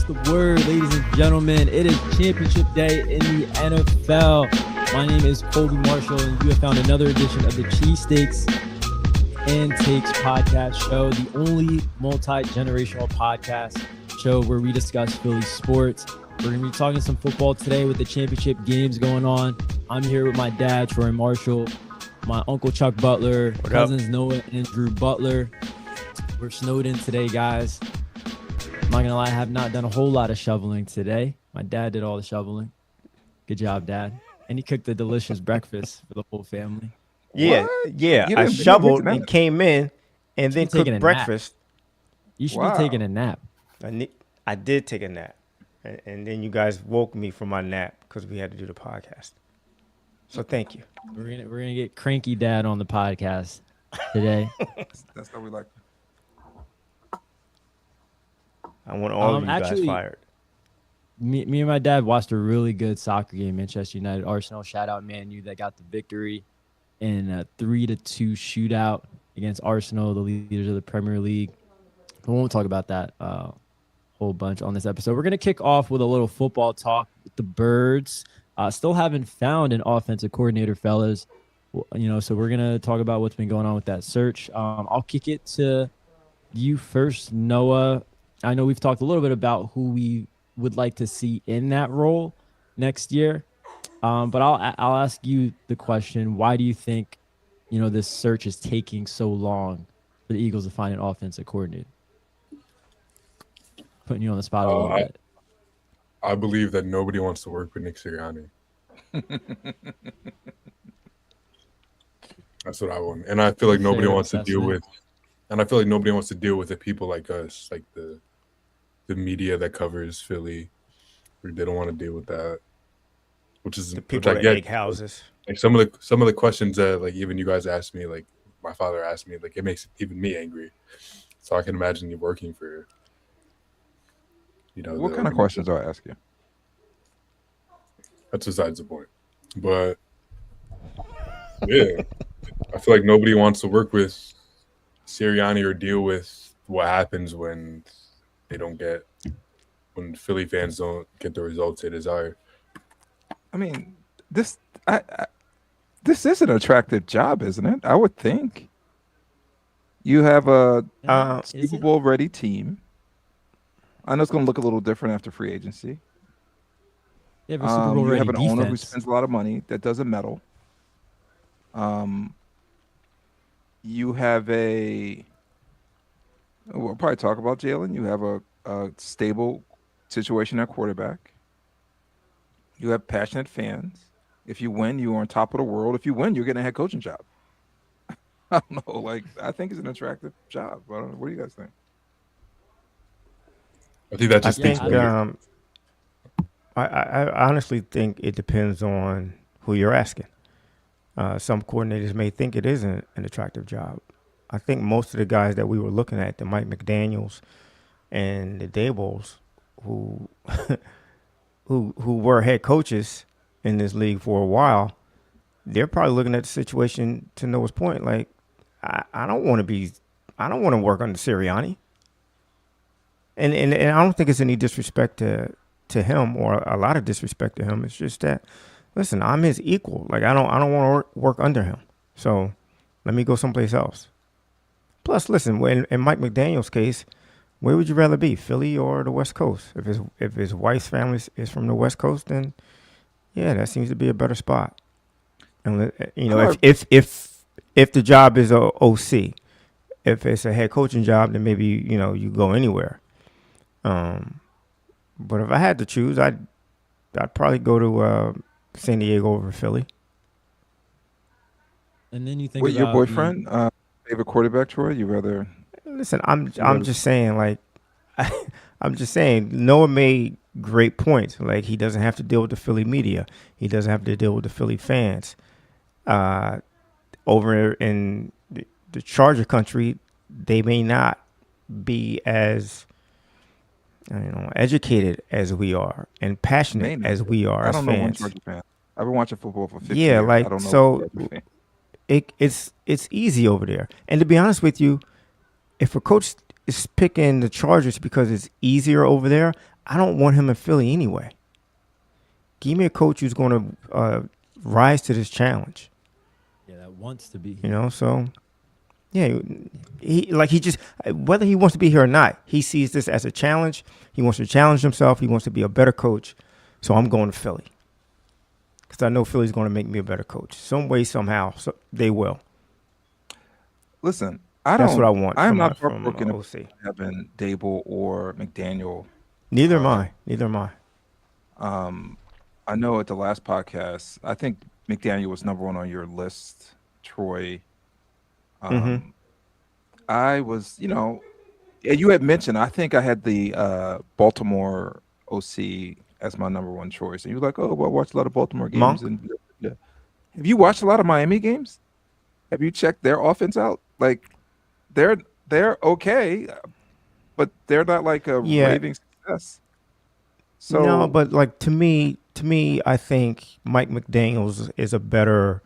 the word, ladies and gentlemen? It is championship day in the NFL. My name is Colby Marshall, and you have found another edition of the Cheesesteaks Takes podcast show, the only multi-generational podcast show where we discuss Philly sports. We're going to be talking some football today with the championship games going on. I'm here with my dad, Troy Marshall, my uncle Chuck Butler, cousins Noah and Drew Butler. We're snowed in today, guys. I'm not going to lie, I have not done a whole lot of shoveling today. My dad did all the shoveling. Good job, Dad. And he cooked a delicious breakfast for the whole family. Yeah, What? yeah. I shoveled and came in and then cooked breakfast. You should be taking a nap. I did take a nap. And then you guys woke me from my nap because we had to do the podcast. So thank you. We're gonna get Cranky Dad on the podcast today. That's how we like. I want all of you guys fired. Me and my dad watched a really good soccer game, Manchester United Arsenal. Shout out Man U that got the victory in a 3-2 shootout against Arsenal, the leaders of the Premier League. We won't talk about that whole bunch on this episode. We're gonna kick off with a little football talk with the Birds. Still haven't found an offensive coordinator, fellas. So we're gonna talk about what's been going on with that search. I'll kick it to you first, Noah. I know we've talked a little bit about who we would like to see in that role next year, but I'll ask you the question: why do you think, this search is taking so long for the Eagles to find an offensive coordinator? Putting you on the spot a little bit. I believe that nobody wants to work with Nick Sirianni. That's what I want, and I feel like nobody wants to deal with. And I feel like nobody wants to deal with the people like us, like the media that covers Philly. They don't want to deal with that, which is the people that make houses. Like some of the questions that like even you guys asked me, like my father asked me, like it makes even me angry. So I can imagine you working for. What kind of questions do I ask you? That's besides the point, but yeah, I feel like nobody wants to work with Sirianni or deal with what happens when Philly fans don't get the results they desire. I mean, this is an attractive job, isn't it? I would think. You have a Super Bowl ready team. I know it's going to look a little different after free agency. You have a Super Bowl ready have an defense. owner who spends a lot of money that doesn't meddle. You have we'll probably talk about Jalen. You have a stable situation at quarterback. You have passionate fans. If you win, you are on top of the world. If you win, you're getting a head coaching job. I don't know. I think it's an attractive job. What do you guys think? I think that just speaks. I honestly think it depends on who you're asking. Some coordinators may think it isn't an attractive job. I think most of the guys that we were looking at, the Mike McDaniels and the Dabols, who were head coaches in this league for a while, they're probably looking at the situation to Noah's point. Like, I don't want to work under Sirianni. And I don't think it's any disrespect to him or a lot of disrespect to him. It's just that, listen, I'm his equal. Like I don't want to work under him. So let me go someplace else. Plus, listen, in Mike McDaniel's case, where would you rather be, Philly or the West Coast? If his wife's family is from the West Coast, then yeah, that seems to be a better spot. And if the job is a OC, if it's a head coaching job, then maybe you go anywhere. But if I had to choose, I'd probably go to San Diego over Philly. And then you think about your boyfriend, favorite quarterback, Troy? You rather? Listen, I'm just saying, like, I'm just saying, Noah made great points. Like, he doesn't have to deal with the Philly media. He doesn't have to deal with the Philly fans. Over in the Charger country, they may not be as educated as we are and passionate as we are as fans. I don't know one Charger fan. I've been watching football for 50 years. Like, I don't know it's easy over there. And to be honest with you, if a coach is picking the Chargers because it's easier over there, I don't want him in Philly anyway. Give me a coach who's going to rise to this challenge. Yeah, that wants to be. You know, so yeah, he just whether he wants to be here or not, he sees this as a challenge. He wants to challenge himself. He wants to be a better coach. So I'm going to Philly because I know Philly's going to make me a better coach. Some way, somehow, so they will. Listen, That's what I want. I'm from not from heartbroken OC. about having Dable or McDaniel. Neither am I. Neither am I. I know at the last podcast, I think McDaniel was number 1 on your list, Troy. I was, you had mentioned, I think I had the Baltimore OC as my number 1 choice. And you were like, oh, well, I watched a lot of Baltimore games. Monk? And yeah. Have you watched a lot of Miami games? Have you checked their offense out? Like, they're okay, but they're not like a raving success. So No, but like to me, I think Mike McDaniels is a better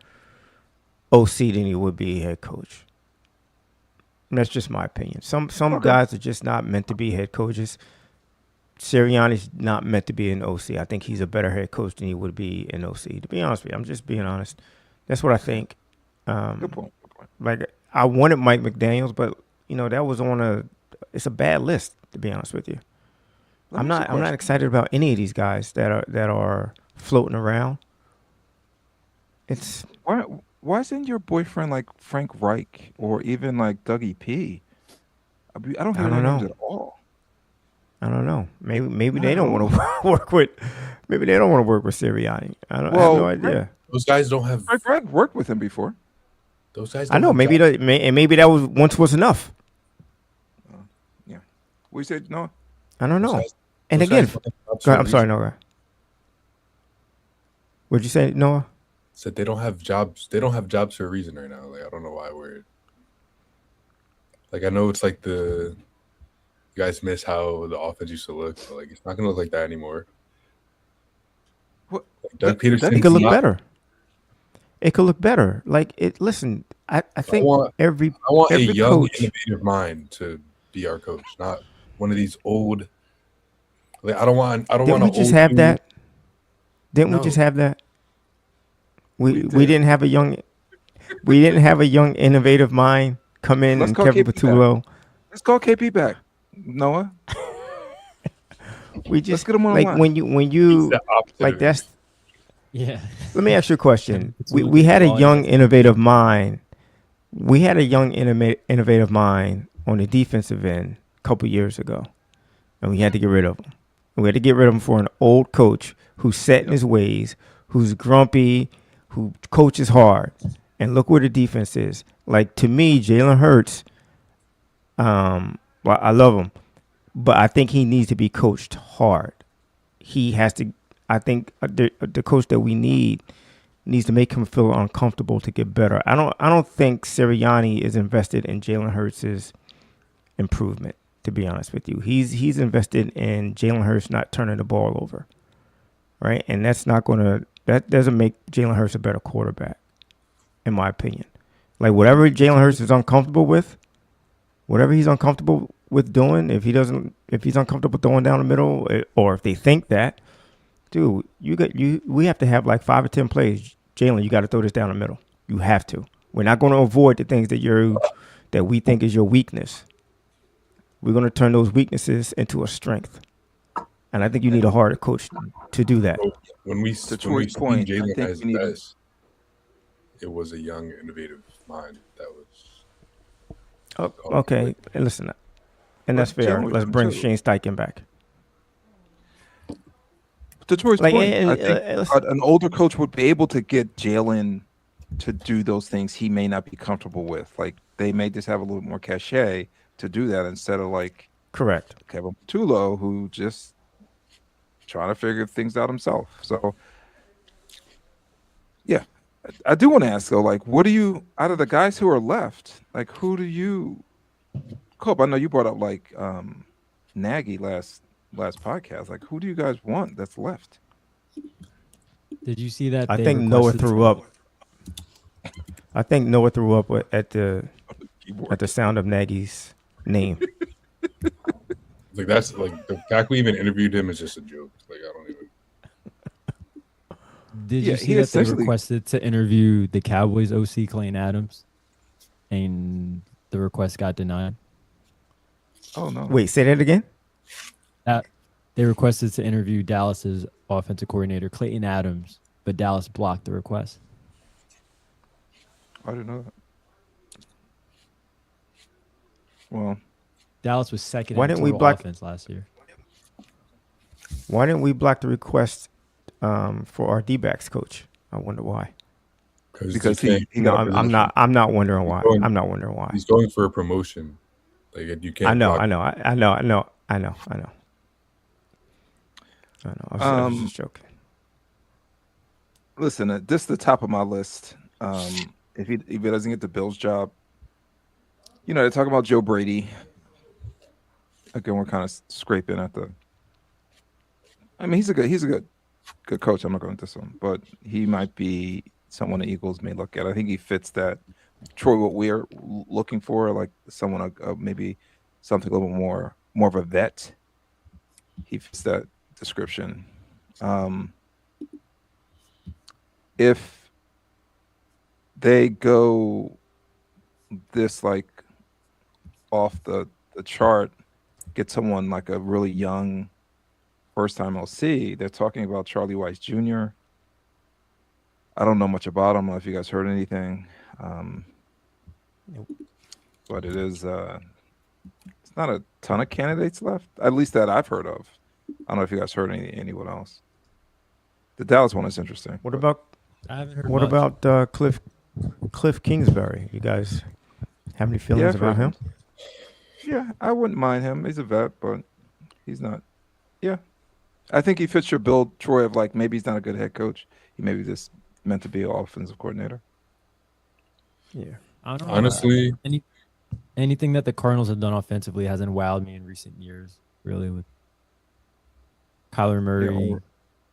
OC than he would be head coach. And that's just my opinion. Some guys are just not meant to be head coaches. Sirianni's not meant to be an OC. I think he's a better head coach than he would be an OC. To be honest with you, I'm just being honest. That's what I think. good point. Like I wanted Mike McDaniels, but that was it's a bad list, to be honest with you. I'm not excited about any of these guys that are floating around. It's why isn't your boyfriend like Frank Reich or even like Dougie P? I don't hear their names at all. I don't know. Maybe they don't want to work with. Maybe they don't want to work with Sirianni. I have no idea. Those guys don't have. Frank Reich worked with him before. Those guys. I know. Maybe that was once was enough. Yeah. We said no. I don't know. Guys, and again, go ahead, I'm sorry, Noah. What'd you say, Noah? Said they don't have jobs. They don't have jobs for a reason right now. Like I don't know why we're. Like I know it's like you guys miss how the offense used to look, but like it's not gonna look like that anymore. What? Like Doug Peterson. It could look better. It could look better. Like it. Listen, I think I want every a young, coach, innovative mind to be our coach, not one of these old. Like I don't want. Didn't we just have that? Didn't we just have that? We didn't have a young. We didn't have a young, innovative mind come in and Kevin Patullo. Let's call KP back, Noah. We just Let's get him on like the line. when you like that's. Yeah. Let me ask you a question. We had a young, innovative mind. We had a young, innovative mind on the defensive end a couple years ago, and we had to get rid of him. We had to get rid of him for an old coach who's set in his ways, who's grumpy, who coaches hard. And look where the defense is. Like, to me, Jalen Hurts, well, I love him, but I think he needs to be coached hard. He has to, I think the coach that we need needs to make him feel uncomfortable to get better. I don't think Sirianni is invested in Jalen Hurts' improvement, to be honest with you. He's invested in Jalen Hurts not turning the ball over, right? And that doesn't make Jalen Hurts a better quarterback, in my opinion. Like whatever Jalen Hurts is uncomfortable with, whatever he's uncomfortable with doing, if he's uncomfortable throwing down the middle, or if they think that, dude, we have to have like 5 or 10 plays. Jalen, you got to throw this down the middle. You have to. We're not going to avoid the things that we think is your weakness. We're going to turn those weaknesses into a strength. And I think you need a harder coach to do that. When we To seen Troy's point, I Jalen think at his we need to- best, it was a young, innovative mind that was. Okay, and listen, and that's But fair. Jalen was Let's good bring too. Shane Steichen back. To Troy's Like, point, and- I think listen. an older coach would be able to get Jalen to do those things he may not be comfortable with. Like they may just have a little more cachet to do that instead of like Correct. Kevin Patullo, who just trying to figure things out himself. So, yeah, I do want to ask though, like, what do you out of the guys who are left? Like, who do you? Cope, I know you brought up like Nagy last podcast. Like, who do you guys want that's left? Did you see that? I they think Noah requested- threw up. I think Noah threw up at the Keyboard. at the sound of Nagy's name. Like that's like the fact we even interviewed him is just a joke. Like I don't even. Did Yeah, you he see that they essentially- requested to interview the Cowboys OC Clayton Adams, and the request got denied? Oh no. Wait, say that again. That they requested to interview Dallas's offensive coordinator Clayton Adams, but Dallas blocked the request. I didn't know that. Well, Dallas was second Why in didn't we total block- offense last year. Why didn't we block the request for our D-backs coach? I wonder why. because he No, got a I'm not. I'm not wondering why. going- I'm not wondering why. He's going for a promotion. Like you can't. I know. block- I know. I know. I know. I know. I know. I know. I was just joking. Listen, this is the top of my list. If he doesn't get the Bills job, you know, they're talking about Joe Brady. Again, we're kind of scraping at the. I mean, he's a good coach. I'm not going to diss him, but he might be someone the Eagles may look at. I think he fits that. Troy, what we're looking for, like someone maybe something a little more of a vet. He fits that description. If they go this like off the chart, get someone like a really young first time LC, they're talking about Charlie Weiss Jr. I don't know much about him. I don't know if you guys heard anything. But it is it's not a ton of candidates left, at least that I've heard of. I don't know if you guys heard anyone else. The Dallas one is interesting. What about I haven't heard. what much. about Cliff Kingsbury? You guys have any feelings I've about heard him? Yeah, I wouldn't mind him. He's a vet, but he's not. Yeah, I think he fits your build, Troy. Of like maybe he's not a good head coach. He may be just meant to be an offensive coordinator. Yeah. I don't know. Honestly, Anything that the Cardinals have done offensively hasn't wowed me in recent years. Really, with Kyler Murray,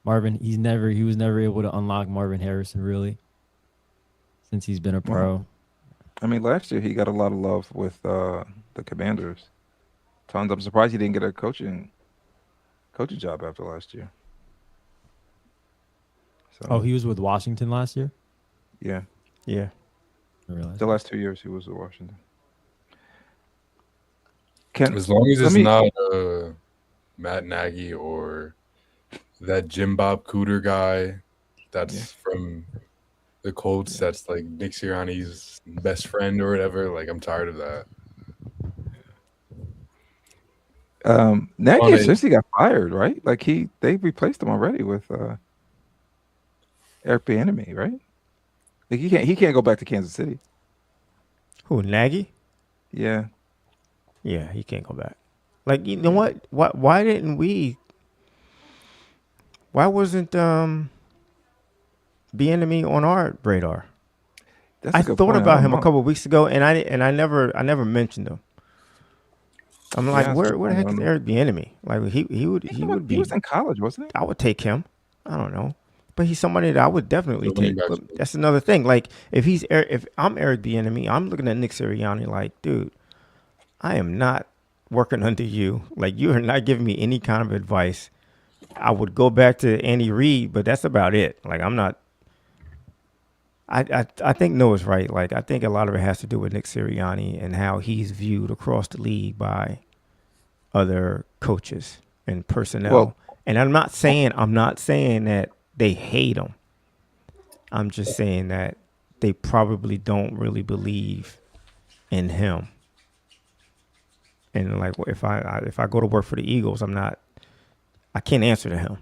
Marvin, he was never able to unlock Marvin Harrison really since he's been a pro. I mean, last year he got a lot of love with the Commanders. Tons. I'm surprised he didn't get a coaching job after last year. So, Oh, he was with Washington last year. yeah, Yeah. I realized. the last 2 years he was with Washington. Can as long as let it's me- not Matt Nagy or that Jim Bob Cooter guy that's from the Colts, that's like Nick Sirianni's best friend or whatever. Like I'm tired of that. Nagy On a- essentially got fired, right? Like they replaced him already with Eric Bieniemy, right? Like he can't go back to Kansas City. Who, Nagy? Yeah, Yeah, he can't go back. Like, you know what? Why didn't we? Why wasn't Bieniemy on our radar? that's a I good thought point. I about don't him a know. couple of weeks ago, and I never mentioned him. I'm like, that's a where good the point. heck I is don't know. Eric Bieniemy? Like he would be. He was in college, wasn't he? I would take him. I don't know, but he's somebody that I would definitely The running take. backs But coach. that's another thing. Like if I'm Eric Bieniemy, I'm looking at Nick Sirianni like, dude, I am not working under you. Like you are not giving me any kind of advice. I would go back to Andy Reid, but that's about it. Like I'm not. I think Noah's right. Like I think a lot of it has to do with Nick Sirianni and how he's viewed across the league by other coaches and personnel. Well- and I'm not saying that they hate him. I'm just saying that they probably don't really believe in him. And like if I go to work for the Eagles, I can't answer to him.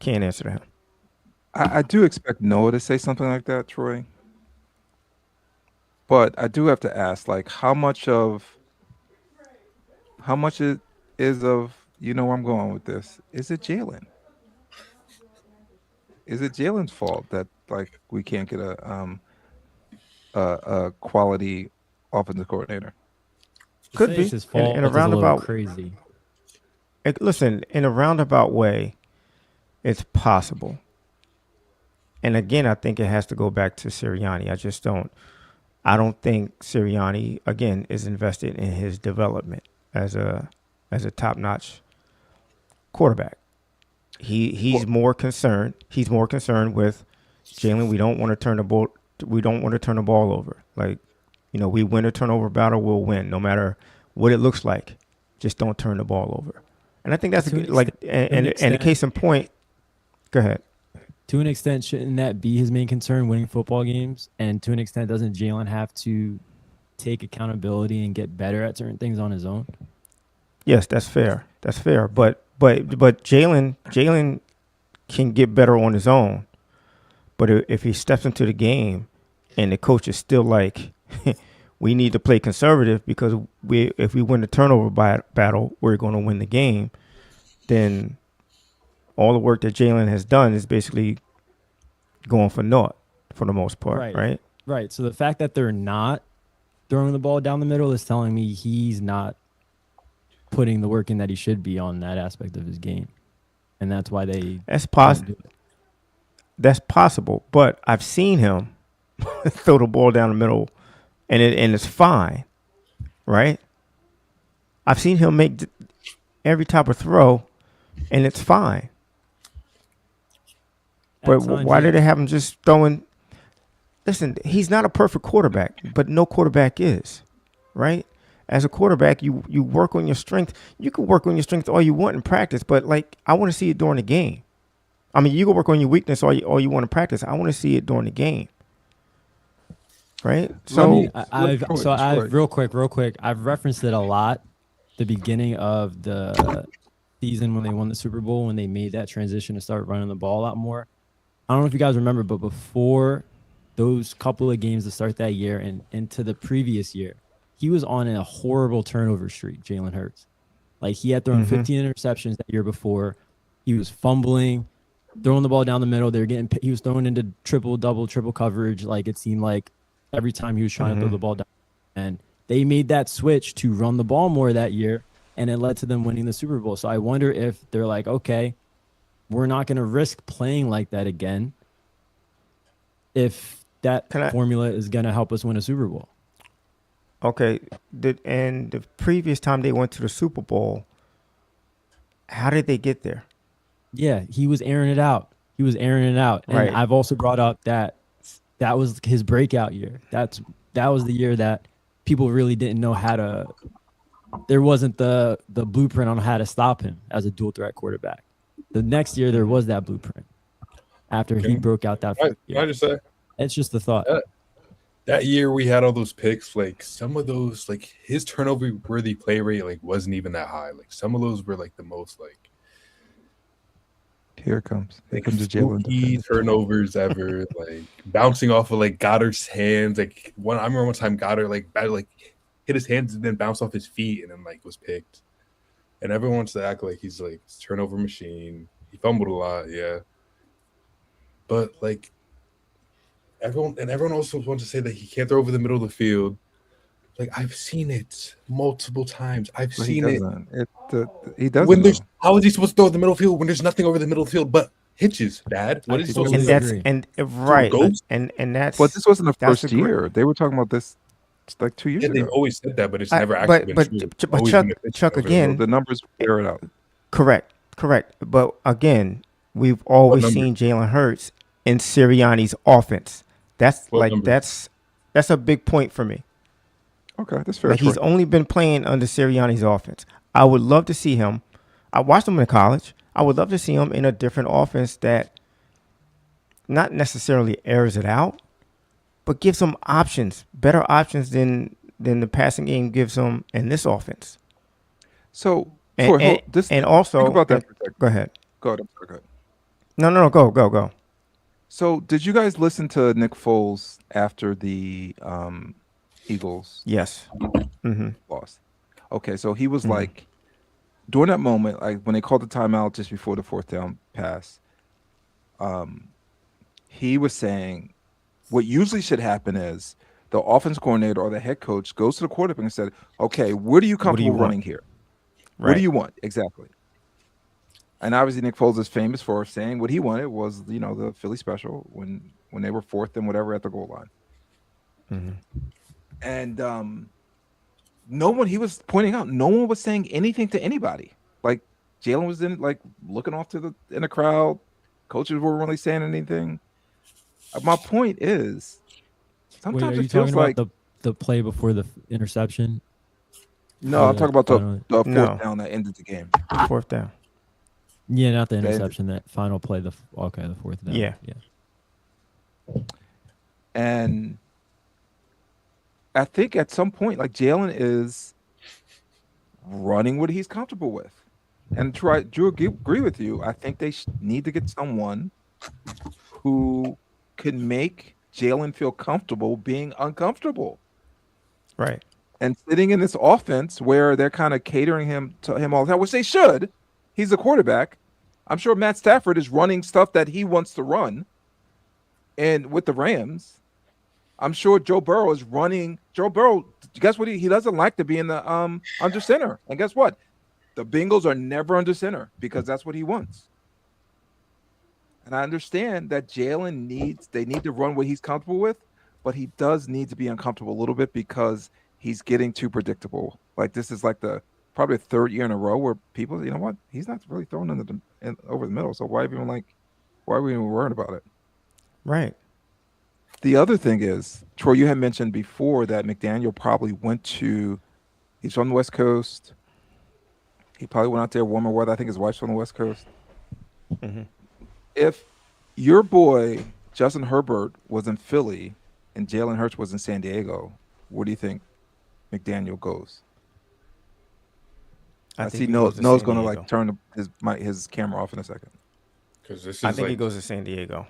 Can't answer to him. I do expect Noah to say something like that, Troy. But I do have to ask, like, how much it is of, you know where I'm going with this? Is it Jalen? Is it Jalen's fault that like we can't get a quality offensive coordinator? To Could say be. it's his fault. In a is little roundabout- crazy. Listen, in a roundabout way, it's possible. And again, I think it has to go back to Sirianni. I don't think Sirianni, again, is invested in his development as a as a top-notch quarterback. He's more concerned. He's more concerned with Jalen. We don't want to turn the ball. We don't want to turn the ball over. Like, we win a turnover battle, we'll win, no matter what it looks like. Just don't turn the ball over. And I think that's and the case in point. Go ahead. To an extent, shouldn't that be his main concern, winning football games? And to an extent, doesn't Jalen have to take accountability and get better at certain things on his own? Yes, that's fair. That's fair. But Jalen can get better on his own. But if he steps into the game and the coach is still like, we need to play conservative because if we win the turnover battle, we're going to win the game, then all the work that Jalen has done is basically going for naught for the most part, right? Right. So the fact that they're not throwing the ball down the middle is telling me he's not putting the work in that he should be on that aspect of his game. And that's why That's possible. That's possible. But I've seen him throw the ball down the middle and it's fine, right? I've seen him make every type of throw and it's fine. But why did they have him just throwing? Listen, he's not a perfect quarterback, but no quarterback is, right? As a quarterback, you work on your strength. You can work on your strength all you want in practice, but I want to see it during the game. I mean, you can work on your weakness all you want to practice. I want to see it during the game, right? So, I've real quick. I've referenced it a lot. The beginning of the season when they won the Super Bowl, when they made that transition to start running the ball a lot more. I don't know if you guys remember, but before those couple of games to start that year and into the previous year, he was on a horrible turnover streak, Jalen Hurts. Like, he had thrown 15 interceptions that year before. He was fumbling, throwing the ball down the middle. He was throwing into triple coverage. Like, it seemed like every time he was trying to throw the ball down. And they made that switch to run the ball more that year, and it led to them winning the Super Bowl. So I wonder if they're like, okay, we're not going to risk playing like that again if that formula is going to help us win a Super Bowl. Okay. And the previous time they went to the Super Bowl, how did they get there? Yeah, he was airing it out. And right. I've also brought up that was his breakout year. That was the year that people really didn't know how to – there wasn't the blueprint on how to stop him as a dual threat quarterback. The next year, there was that blueprint after he broke out that first year. Can I just say? It's just the thought. That year we had all those picks. Like, some of those, like, his turnover-worthy play rate, like, wasn't even that high. Like, some of those were, like, the most, like, here it comes. Here comes the Jalen turnovers ever. Like, bouncing off of, like, Goddard's hands. Like, I remember one time Goddard, like, hit his hands and then bounced off his feet and then, like, was picked. And everyone wants to act like he's, like, this turnover machine. He fumbled a lot, yeah. But, like, everyone also wants to say that he can't throw over the middle of the field. Like, I've seen it multiple times. I've seen it. He doesn't. How is he supposed to throw over the middle of the field when there's nothing over the middle of the field but hitches, Dad? What is he supposed to do? Right. And that's. But this wasn't the first year. They were talking about this like 2 years ago. They've always said that, but it's never actually been true. But Chuck, again, the numbers bear it out. Correct. But again, we've always seen Jalen Hurts in Sirianni's offense. That's a big point for me. Okay, that's fair. Like, he's only been playing under Sirianni's offense. I would love to see him. I watched him in college. I would love to see him in a different offense that not necessarily airs it out, but gives him options, better options than the passing game gives him in this offense. So, and also, think about that. Go ahead. Go ahead. No, go. So, did you guys listen to Nick Foles after the Eagles? Yes. Lost. Okay, so he was like, during that moment, like when they called the timeout just before the fourth down pass, he was saying what usually should happen is the offense coordinator or the head coach goes to the quarterback and said, okay, what are you comfortable running here? Right. What do you want? Exactly. And obviously Nick Foles is famous for saying what he wanted was, the Philly special when they were fourth and whatever at the goal line. And no one. He was pointing out no one was saying anything to anybody. Like Jalen was in like looking off to in the crowd. Coaches weren't really saying anything. My point is, sometimes Wait, are you it feels talking like about the play before the interception? no. I'm talking about the No. fourth down that ended the game. Fourth down. Yeah, not the interception. That final play. The fourth down. Yeah. And I think at some point, like Jalen is running what he's comfortable with. And Drew, agree with you. I think they need to get someone who can make Jalen feel comfortable being uncomfortable. Right. And sitting in this offense where they're kind of catering him to him all the time, which they should. He's the quarterback. I'm sure Matt Stafford is running stuff that he wants to run. And with the Rams, I'm sure Joe Burrow is running. Joe Burrow, guess what? He doesn't like to be in the under center. And guess what? The Bengals are never under center because that's what he wants. And I understand that Jalen they need to run what he's comfortable with, but he does need to be uncomfortable a little bit because he's getting too predictable. Like this is like probably the third year in a row where people, you know what? He's not really throwing over the middle. So why are we even worried about it? Right. The other thing is, Troy, you had mentioned before that McDaniel probably he's from the West Coast. He probably went out there warmer weather. I think his wife's from the West Coast. Mm-hmm. If your boy, Justin Herbert, was in Philly and Jalen Hurts was in San Diego, where do you think McDaniel goes? I see Noah's going to like turn his camera off in a second. Because I think he goes to San Diego.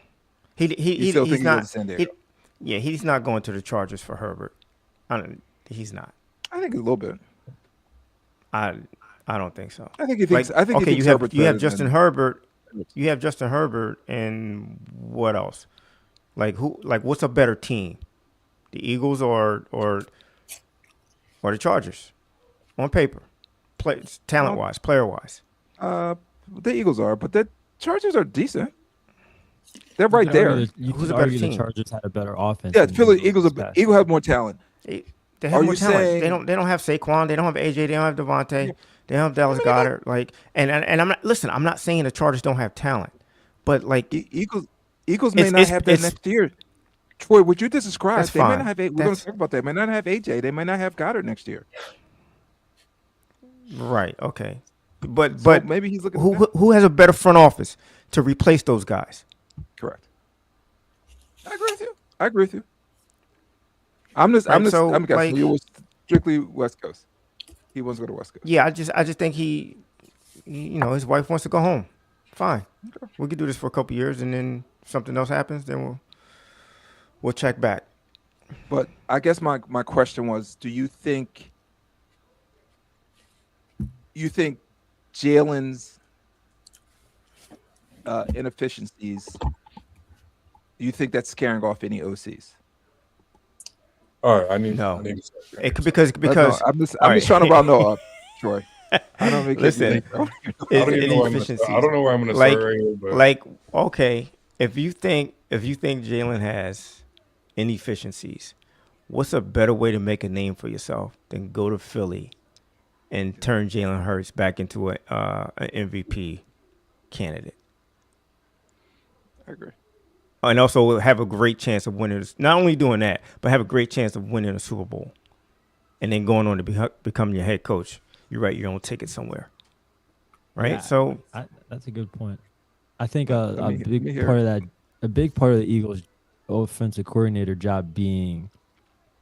He's not. He goes to San Diego? He's not going to the Chargers for Herbert. He's not. I think a little bit. I don't think so. I think he thinks. I think okay. He thinks you have Justin Herbert. You have Justin Herbert, and what else? Like who? Like what's a better team? The Eagles or the Chargers? On paper, talent wise, player wise. The Eagles are, but the Chargers are decent. They're right there. Who's a better team? The Chargers had a better offense. Yeah, Philly Eagles have more talent. They have more talent. They don't have Saquon. They don't have AJ. They don't have Devontae. Yeah. They don't have Dallas Goedert. Like and I'm not. Listen, I'm not saying the Chargers don't have talent, but like Eagles may not have that next year. Troy, would you describe? That's they fine. may not have. We're going to talk about that. They may not have AJ. They may not have Goddard next year. Right. Okay. But maybe he's looking. Who has a better front office to replace those guys? Correct. I agree with you. I'm guessing he was strictly West Coast. He wants to go to West Coast. Yeah, I just think he his wife wants to go home. Fine. Okay. We could do this for a couple of years, and then something else happens, then we'll check back. But I guess my question was, do you think Jalen's inefficiencies, do you think that's scaring off any OCs? All right, no. It could because I'm just trying to round up, Troy. I don't make listen. I don't know where I'm going to start right here, but like okay, if you think Jalen has inefficiencies, what's a better way to make a name for yourself than go to Philly and turn Jalen Hurts back into an MVP candidate? I agree. And also have a great chance of winning. Not only doing that, but have a great chance of winning a Super Bowl, and then going on to become your head coach. You write your own ticket somewhere, right? Yeah, so that's a good point. I think a big part of the Eagles' offensive coordinator job being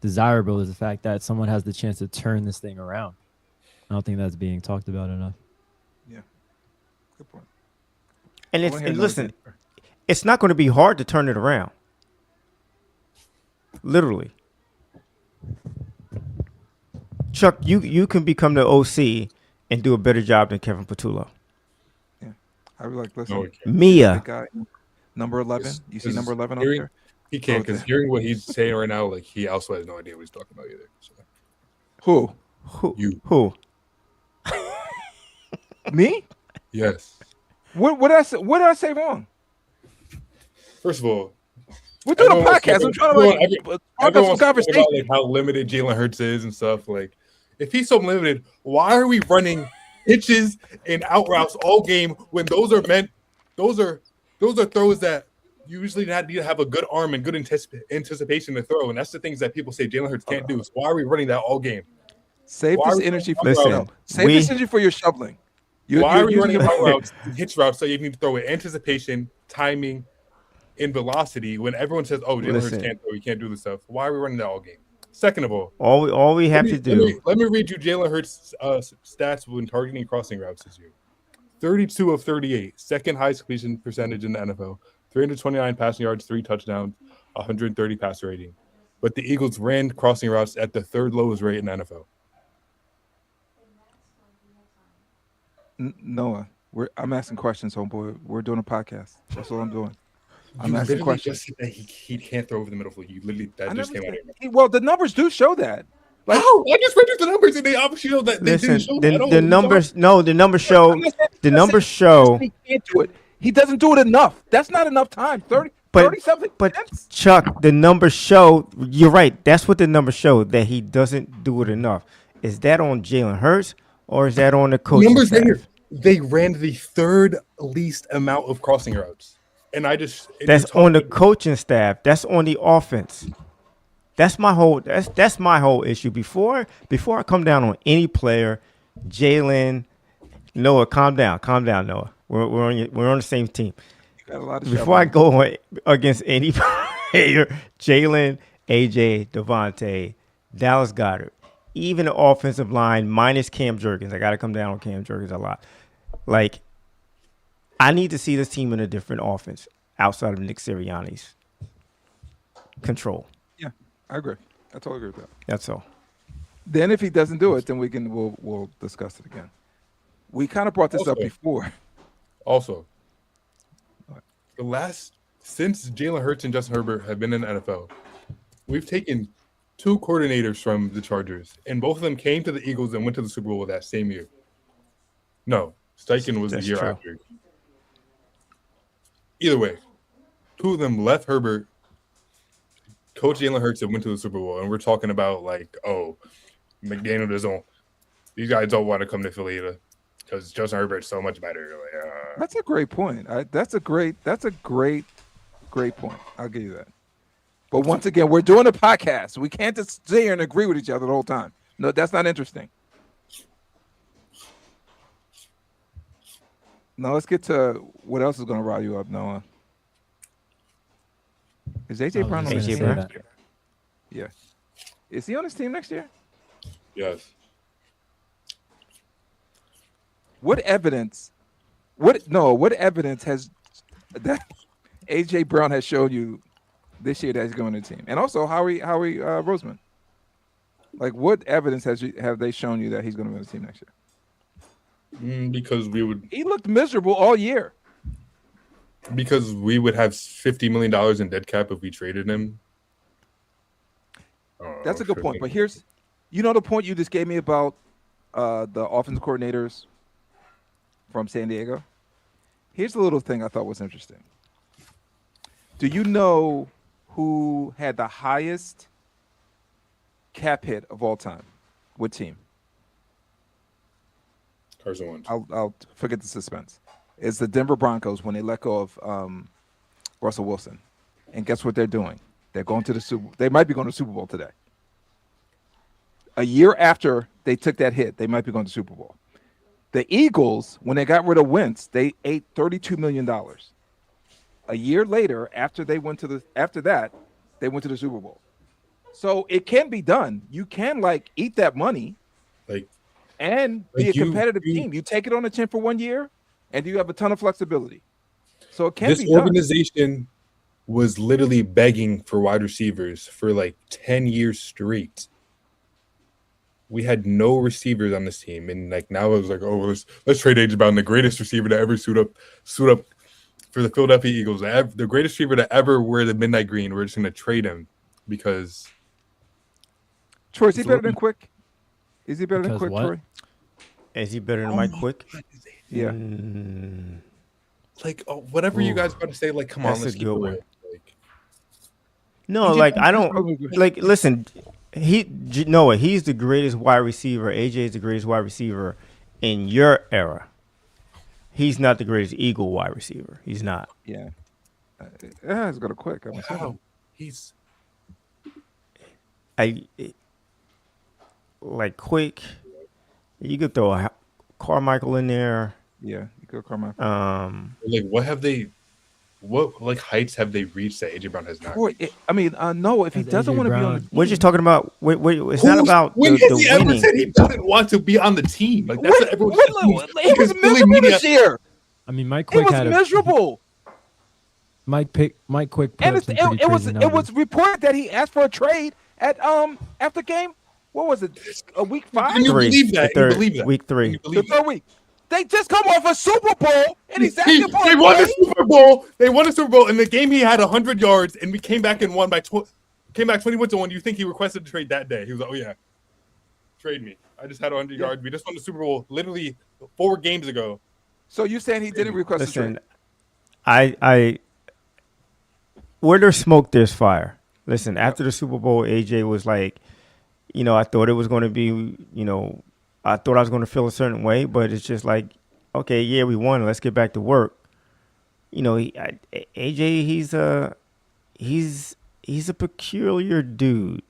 desirable is the fact that someone has the chance to turn this thing around. I don't think that's being talked about enough. Yeah, good point. And listen. It's not going to be hard to turn it around. Literally. Chuck, you can become the OC and do a better job than Kevin Patullo. Yeah. I was like, listen. Mia. Guy, number 11. You see number 11 up there? He can't, because hearing what he's saying right now, like he also has no idea what he's talking about either. So. Who? You. Who? Me? Yes. What did I say wrong? First of all, we're doing a podcast. I'm trying to everyone some conversation about like how limited Jalen Hurts is and stuff. Like If he's so limited, why are we running pitches and out routes all game when those are throws that you usually need to have a good arm and good anticipation to throw, and that's the things that people say Jalen Hurts can't do. So why are we running that all game? Save Why this are we energy for running out Listen, routes? Save this energy for your shoveling. Why are we using running your- out routes, hitch routes, so you need to throw with anticipation, timing, and velocity when everyone says, "Oh, Jalen Hurts Listen. can't throw, he can't do this stuff." Why are we running that all game? Second of all, All we have to do. Let me read you Jalen Hurts' stats when targeting crossing routes this year. 32 of 38, second highest completion percentage in the NFL. 329 passing yards, 3 touchdowns, 130 passer rating. But the Eagles ran crossing routes at the third lowest rate in the NFL. Noah, I'm asking questions, homeboy. We're doing a podcast. That's all I'm doing. I'm You asking literally questions. just said that he can't throw over the middle. You literally I that just never came out said- of your Well, the numbers do show that. mouth. How? I just read you the numbers and they obviously show that they Listen, didn't show that. I don't the know numbers. No, the numbers show. The numbers show. He can't do it. He doesn't do it enough. That's not enough time. 30 something. But Chuck, the numbers show. You're right. That's what the numbers show, that he doesn't do it enough. Is that on Jalen Hurts or is that on the coaching numbers right staff? here. They ran the third least amount of crossing routes, and That's on the coaching staff. That's on the offense. That's my whole. That's my whole issue. Before I come down on any player, Jalen, Noah, calm down, Noah. We're on the same team. You got a lot of Before I go against any player, Jalen, AJ, Devontae, Dallas Goedert, even the offensive line minus Cam Jurgens. I got to come down on Cam Jurgens a lot. Like, I need to see this team in a different offense outside of Nick Sirianni's control. Yeah, I agree. I totally agree with that. That's all. Then if he doesn't do it, then we'll discuss it again. We kind of brought this up Also- before. Also, since Jalen Hurts and Justin Herbert have been in the NFL, we've taken 2 coordinators from the Chargers, and both of them came to the Eagles and went to the Super Bowl that same year. No, Steichen was That's the year true. after. Either way, 2 of them left Herbert, coach Jalen Hurts, and went to the Super Bowl. And we're talking about like, oh, McDaniel doesn't. These guys don't want to come to Philly because Justin Herbert's so much better. Like, That's a great point. That's a great point. I'll give you that. But once again, we're doing a podcast. We can't just sit here and agree with each other the whole time. No, that's not interesting. Now let's get to what else is going to rile you up, Noah. Is AJ I Brown was on his just team gonna say next year? Yeah. Is he on his team next year? yes. What evidence has that AJ Brown has shown you this year that he's going to the team? And also Howie Roseman. Like, what evidence have they shown you that he's going to be on the team next year? Because He looked miserable all year. we would have $50 million in dead cap if we traded him. That's a good point. But here's, the point you just gave me about the offensive coordinators from San Diego. Here's a little thing I thought was interesting. Do you know who had the highest cap hit of all time? What team? Carson Wentz. I'll forget the suspense. It's the Denver Broncos when they let go of Russell Wilson. And guess what they're doing? They're going to the Super. They might be going to the Super Bowl today. A year after they took that hit, they might be going to the Super Bowl. The Eagles, when they got rid of Wentz, they ate $32 million. A year later, after that, they went to the Super Bowl. So it can be done. You can eat that money and be a competitive team. You take it on the chin for 1 year, and you have a ton of flexibility. So it can This be done. organization was literally begging for wide receivers for 10 years straight. We had no receivers on this team, and now it was let's trade AJ Brown, the greatest receiver to ever suit up for the Philadelphia Eagles, the greatest receiver to ever wear the midnight green. We're just going to trade him because. Troy, is he better than Quick? Is he better than Because Quick, what? Troy? Is he better than Mike Quick? Yeah. Whatever you guys about to say, come on, That's let's a keep good it one. real. No, I don't listen. Noah, he's the greatest wide receiver. AJ is the greatest wide receiver in your era. He's not the greatest Eagle wide receiver. He's not. Yeah. Yeah, it's going to quick. I'm saying. Wow. He's Like quick. You could throw a Carmichael in there. Yeah, you go Carmichael. what like heights have they reached that AJ Brown has not? No, if he Has doesn't AJ want to be on Brown- the team. We're just talking about. It's not about when the has he ever winning. said he doesn't want to be on the team? Like that's what everyone He was miserable this year. I mean, Mike He Quick was had miserable. Mike Quick put And up some pretty crazy it numbers. was reported that he asked for a trade at after game. What was it? A week 5? Can you believe that? The third, You believe that? week 3. Can you The believe that? third week. They just come off a Super Bowl and he's asking for They a won the trade? Super Bowl. They won the Super Bowl. In the game, he had 100 yards, and we came back and won by came back 21-1. You think he requested a trade that day? He was like, "Oh yeah, trade me. I just had 100 yards. We just won the Super Bowl literally 4 games ago." So you saying he didn't request a Listen, trade? I where there's smoke, there's fire. Listen, after the Super Bowl, AJ was like, I thought it was going to be, I thought I was going to feel a certain way, but it's just like, okay, yeah, we won. Let's get back to work. AJ, he's a peculiar dude.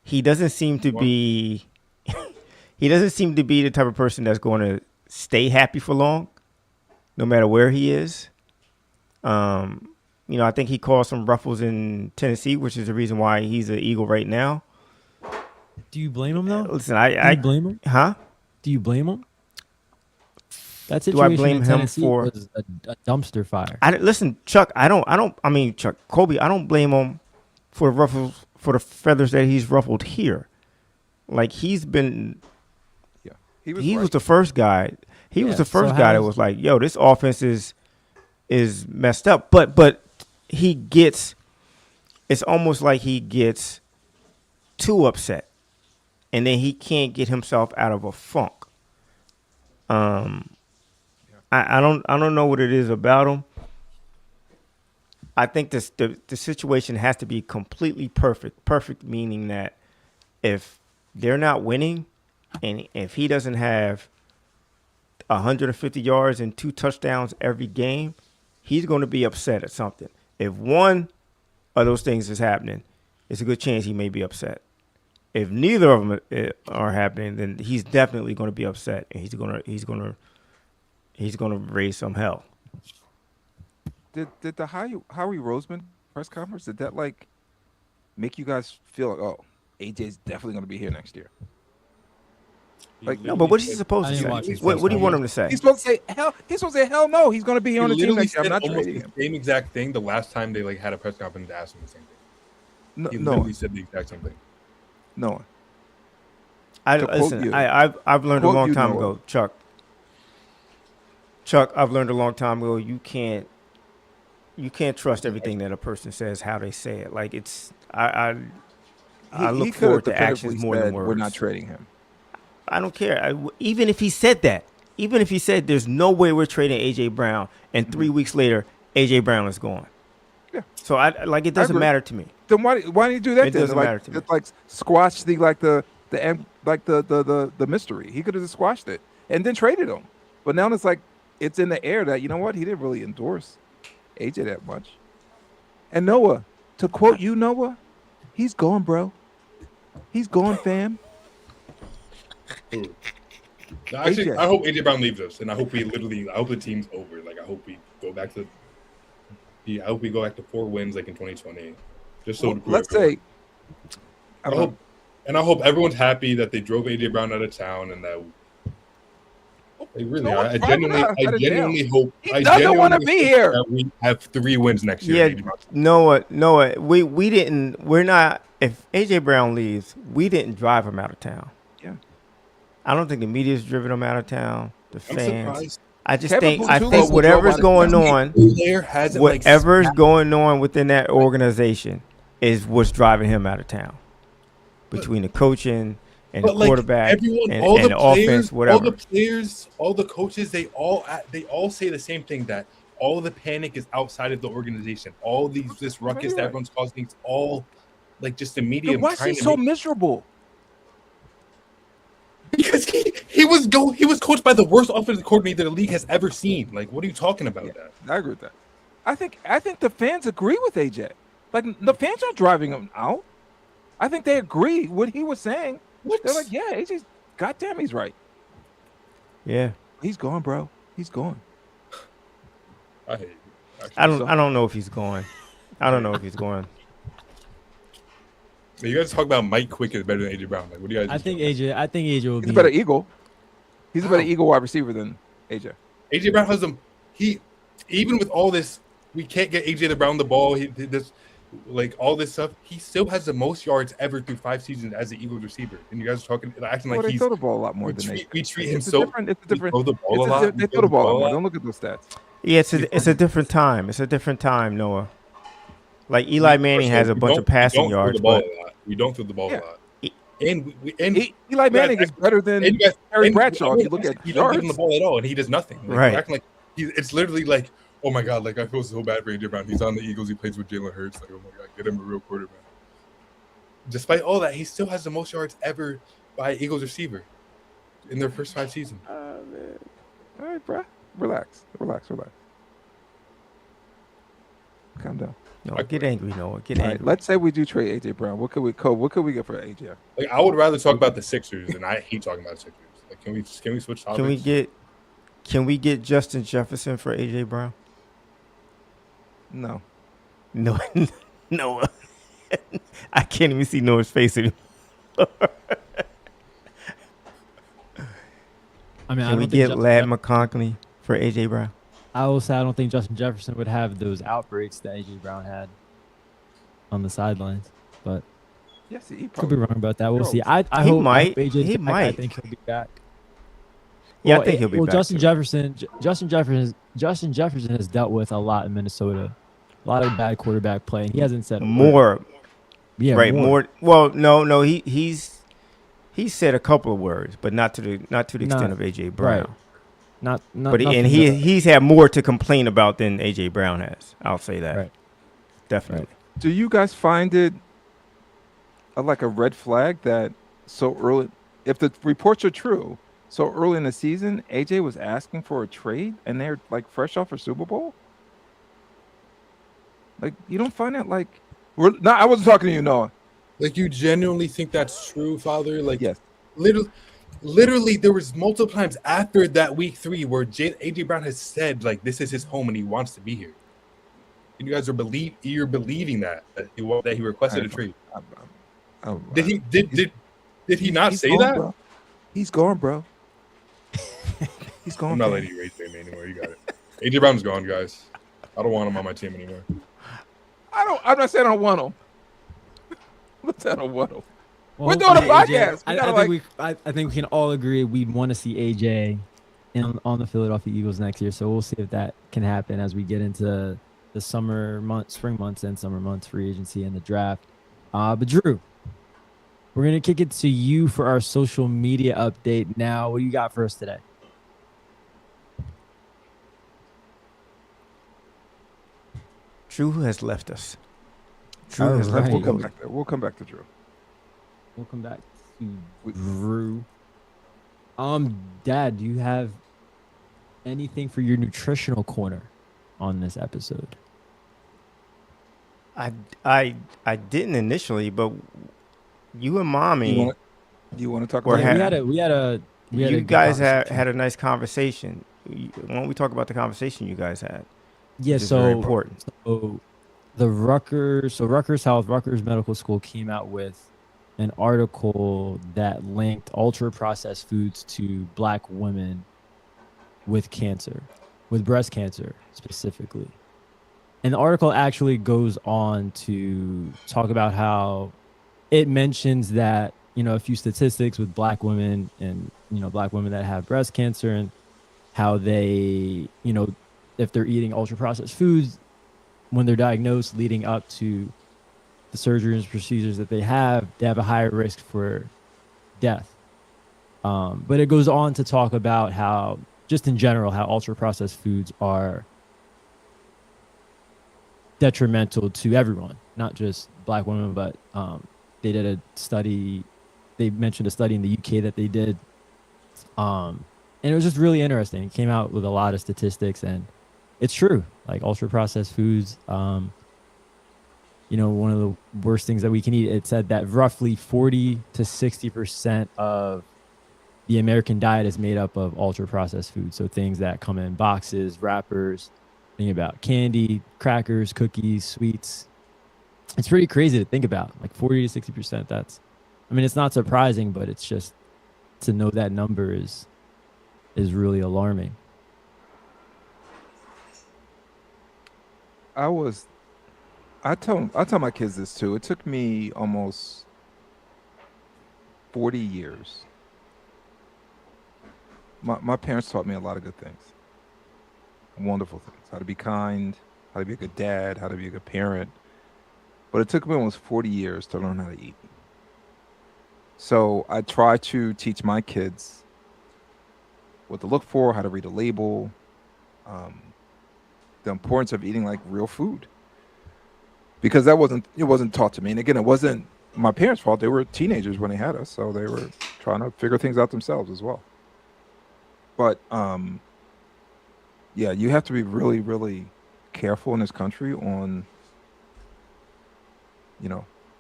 He doesn't seem to be the type of person that's going to stay happy for long, no matter where he is. I think he caused some ruffles in Tennessee, which is the reason why he's an Eagle right now. Do you blame him though? Listen, Do you blame him? Huh? Do you blame him? That Do I situation blame in him Tennessee for- was a dumpster fire. Listen, Chuck, Chuck, Kobe, I don't blame him for the ruffles, for the feathers that he's ruffled here. Like he's been, He he right. was the first guy. He was Yeah, the first so guy that how's- was like, yo, this offense is messed up. But he gets, it's almost like he gets too upset. And then he can't get himself out of a funk. I don't know what it is about him. I think the situation has to be completely perfect. Perfect meaning that if they're not winning, and if he doesn't have 150 yards and 2 touchdowns every game, he's going to be upset at something. If one of those things is happening, it's a good chance he may be upset. If neither of them are happening, then he's definitely going to be upset, and he's going to raise some hell. Did the Howie Roseman press conference, did that like make you guys feel like, oh, AJ's definitely going to be here next year? Like, No, but what is he supposed I to didn't say? watch his What do you press want him to say? He's supposed to say hell no, he's going to be here on the team literally next year. I'm said not almost trading the him. same exact thing the last time they had a press conference to ask him the same thing. He No, literally said the exact same thing. no. Listen, you. I've learned a Quote long you, time Noah. ago, Chuck. Chuck, I've learned a long time ago. You can't trust everything that a person says, how they say it. Like it's, I look He forward could've to actions definitively more than said, words. we're not trading him. I don't care. Even if he said that, even if he said there's no way we're trading AJ Brown, and 3 weeks later AJ Brown is gone. Yeah. So it doesn't agree. matter to me. Then why did you do that? It then? doesn't matter to me. It, like squash the mystery. He could have just squashed it and then traded him. But now it's like it's in the air that, you know what, he didn't really endorse AJ that much. And Noah, to quote you, Noah, he's gone, bro. He's gone, fam. No, actually, AJ. I hope AJ Brown leaves us, and I hope I hope the team's over. Like I hope we go back to 4 wins like in 2020. Just so to prove Let's everyone. say, I hope everyone's happy that they drove AJ Brown out of town, and that they really No are. one's driving out of genuinely hope. He I doesn't wanna genuinely be hope here. that we have 3 wins next year. Yeah, Noah, we didn't. We're not. If AJ Brown leaves, we didn't drive him out of town. Yeah. I don't think the media's driven him out of town. The I'm fans. surprised. I just Kevin think Booth too whatever's drove out of going town. on, Player hasn't whatever's going on within that organization is what's driving him out of town. Between the coaching and the quarterback everyone, and, all and the the players, offense, whatever. all the players, all the coaches, they all say the same thing, that all the panic is outside of the organization. All this ruckus that everyone's causing, it's all like just the media Why is trying he to so make, miserable? because he was coached by the worst offensive coordinator the league has ever seen. Like, what are you talking about? Yeah, That I agree with that. I think the fans agree with AJ. Like the fans aren't driving him out. I think they agree what he was saying. what? They're like, yeah, AJ's goddamn, he's right. Yeah. He's gone, bro. He's gone. I hate you. Actually. I don't know if he's going. I don't know if he's going. You guys talk about Mike Quick is better than AJ Brown. Like, what do you guys? I think AJ will He's be a better Eagle. He's a better Eagle wide receiver than AJ. AJ Brown has them. Even with all this, we can't get AJ Brown the ball. He did this, like all this stuff. He still has the most yards ever through 5 seasons as an Eagles receiver. And you guys are talking, acting like They he's. throw the ball a lot more than We treat him it's so. It's a different. We throw the ball a lot. They throw the ball a lot more. Don't look at those stats. Yeah, it's a different time. It's a different time, Noah. Like Eli Manning has a bunch of passing yards, but we don't throw the ball a lot. And Eli Manning is better than Terry Bradshaw. If you look at you don't give him yards, the ball at all, and he does nothing. Like, Right. we're acting like it's literally like, oh my god, like I feel so bad for AJ Brown. He's on the Eagles. He plays with Jalen Hurts. Like, oh my god, get him a real quarterback. Despite all that, he still has the most yards ever by Eagles receiver in their first 5 seasons. man. All right, bro. Relax. Calm down. no, get angry, Noah. Get All angry. right, let's say we do trade AJ Brown. What could we get for AJ? Like, I would rather talk about the Sixers, and I hate talking about the Sixers. Like, can we switch topics? Can we get Justin Jefferson for AJ Brown? No. No, Noah. I can't even see Noah's face anymore. I mean, Can we get Lad McConkey for AJ Brown? I will say I don't think Justin Jefferson would have those outbreaks that AJ Brown had on the sidelines, but Yes, he could probably be wrong about that. We'll see. I He hope might. AJ's He back. I might. think he'll be back. Yeah, Well, I think he'll be back. Justin too. Justin Jefferson has dealt with a lot in Minnesota, a lot of bad quarterback play. And he hasn't said a word. More, Yeah, right? More. Well, no. He said a couple of words, but not to the extent of AJ Brown. Right. Not. But nothing he's had more to complain about than AJ Brown has. I'll say that. Right. Definitely. Do you guys find it like a red flag that so early, if the reports are true, so early in the season, AJ was asking for a trade and they're like fresh off a Super Bowl? Like, you don't find that like, I wasn't talking to you, Noah. Like, you genuinely think that's true, Father? Like, Yes. Literally, there was multiple times after that week 3 where AJ Brown has said, like, this is his home and he wants to be here. And you guys are believing that he requested a trade. Did he not say gone, that? Bro. He's gone, bro. He's gone. I'm not man. letting you rate me anymore. You got it. AJ Brown's gone, guys. I don't want him on my team anymore. I'm not saying I want him. I'm not saying I want him. Well, We're doing a hopefully podcast. AJ, I think we can all agree we'd want to see AJ on the Philadelphia Eagles next year. So we'll see if that can happen as we get into the spring months and summer months, free agency and the draft. But Drew, we're gonna kick it to you for our social media update now. What do you got for us today? Drew has left us. All Drew has left. right. We'll come back to Drew. We'll come back to Drew. Dad, do you have anything for your nutritional corner on this episode? I didn't initially, but you and Mommy, Do you want to talk Or about had- it? We had a you good guys conversation. had a nice conversation. Why don't we talk about the conversation you guys had? Yeah, Which is very so important. Rutgers Health, Rutgers Medical School came out with an article that linked ultra processed foods to Black women with cancer, with breast cancer specifically. And the article actually goes on to talk about how it mentions that, a few statistics with Black women and, Black women that have breast cancer, and how they, if they're eating ultra processed foods when they're diagnosed leading up to the surgeries and procedures that they have a higher risk for death. But it goes on to talk about how, just in general, how ultra processed foods are detrimental to everyone, not just black women, but they did a study. They mentioned a study in the UK that they did, and it was just really interesting. It came out with a lot of statistics, and it's true. Like ultra processed foods, one of the worst things that we can eat. It said that roughly 40 to 60% of the American diet is made up of ultra processed food. So things that come in boxes, wrappers, think about candy, crackers, cookies, sweets. It's pretty crazy to think about. Like 40 to 60%. It's not surprising, but it's just to know that number is really alarming. I tell my kids this too. It took me almost 40 years. My parents taught me a lot of good things, wonderful things. How to be kind, how to be a good dad, how to be a good parent. But it took me almost 40 years to learn how to eat. So I try to teach my kids what to look for, how to read a label, the importance of eating like real food. Because it wasn't taught to me. And again, it wasn't my parents' fault. They were teenagers when they had us, so they were trying to figure things out themselves as well. But yeah, you have to be really, really careful in this country on,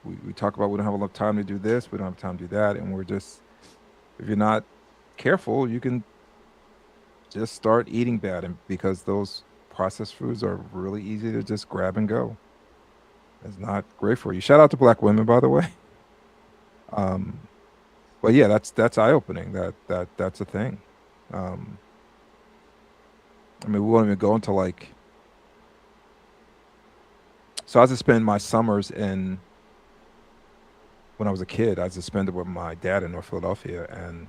we talk about we don't have enough time to do this, we don't have time to do that, and if you're not careful, you can just start eating bad, and because those processed foods are really easy to just grab and go. It's not great for you. Shout out to black women, by the way. But yeah, that's eye-opening. That's a thing. We won't even go into so I used to spend my summers when I was a kid, I used to spend it with my dad in North Philadelphia, and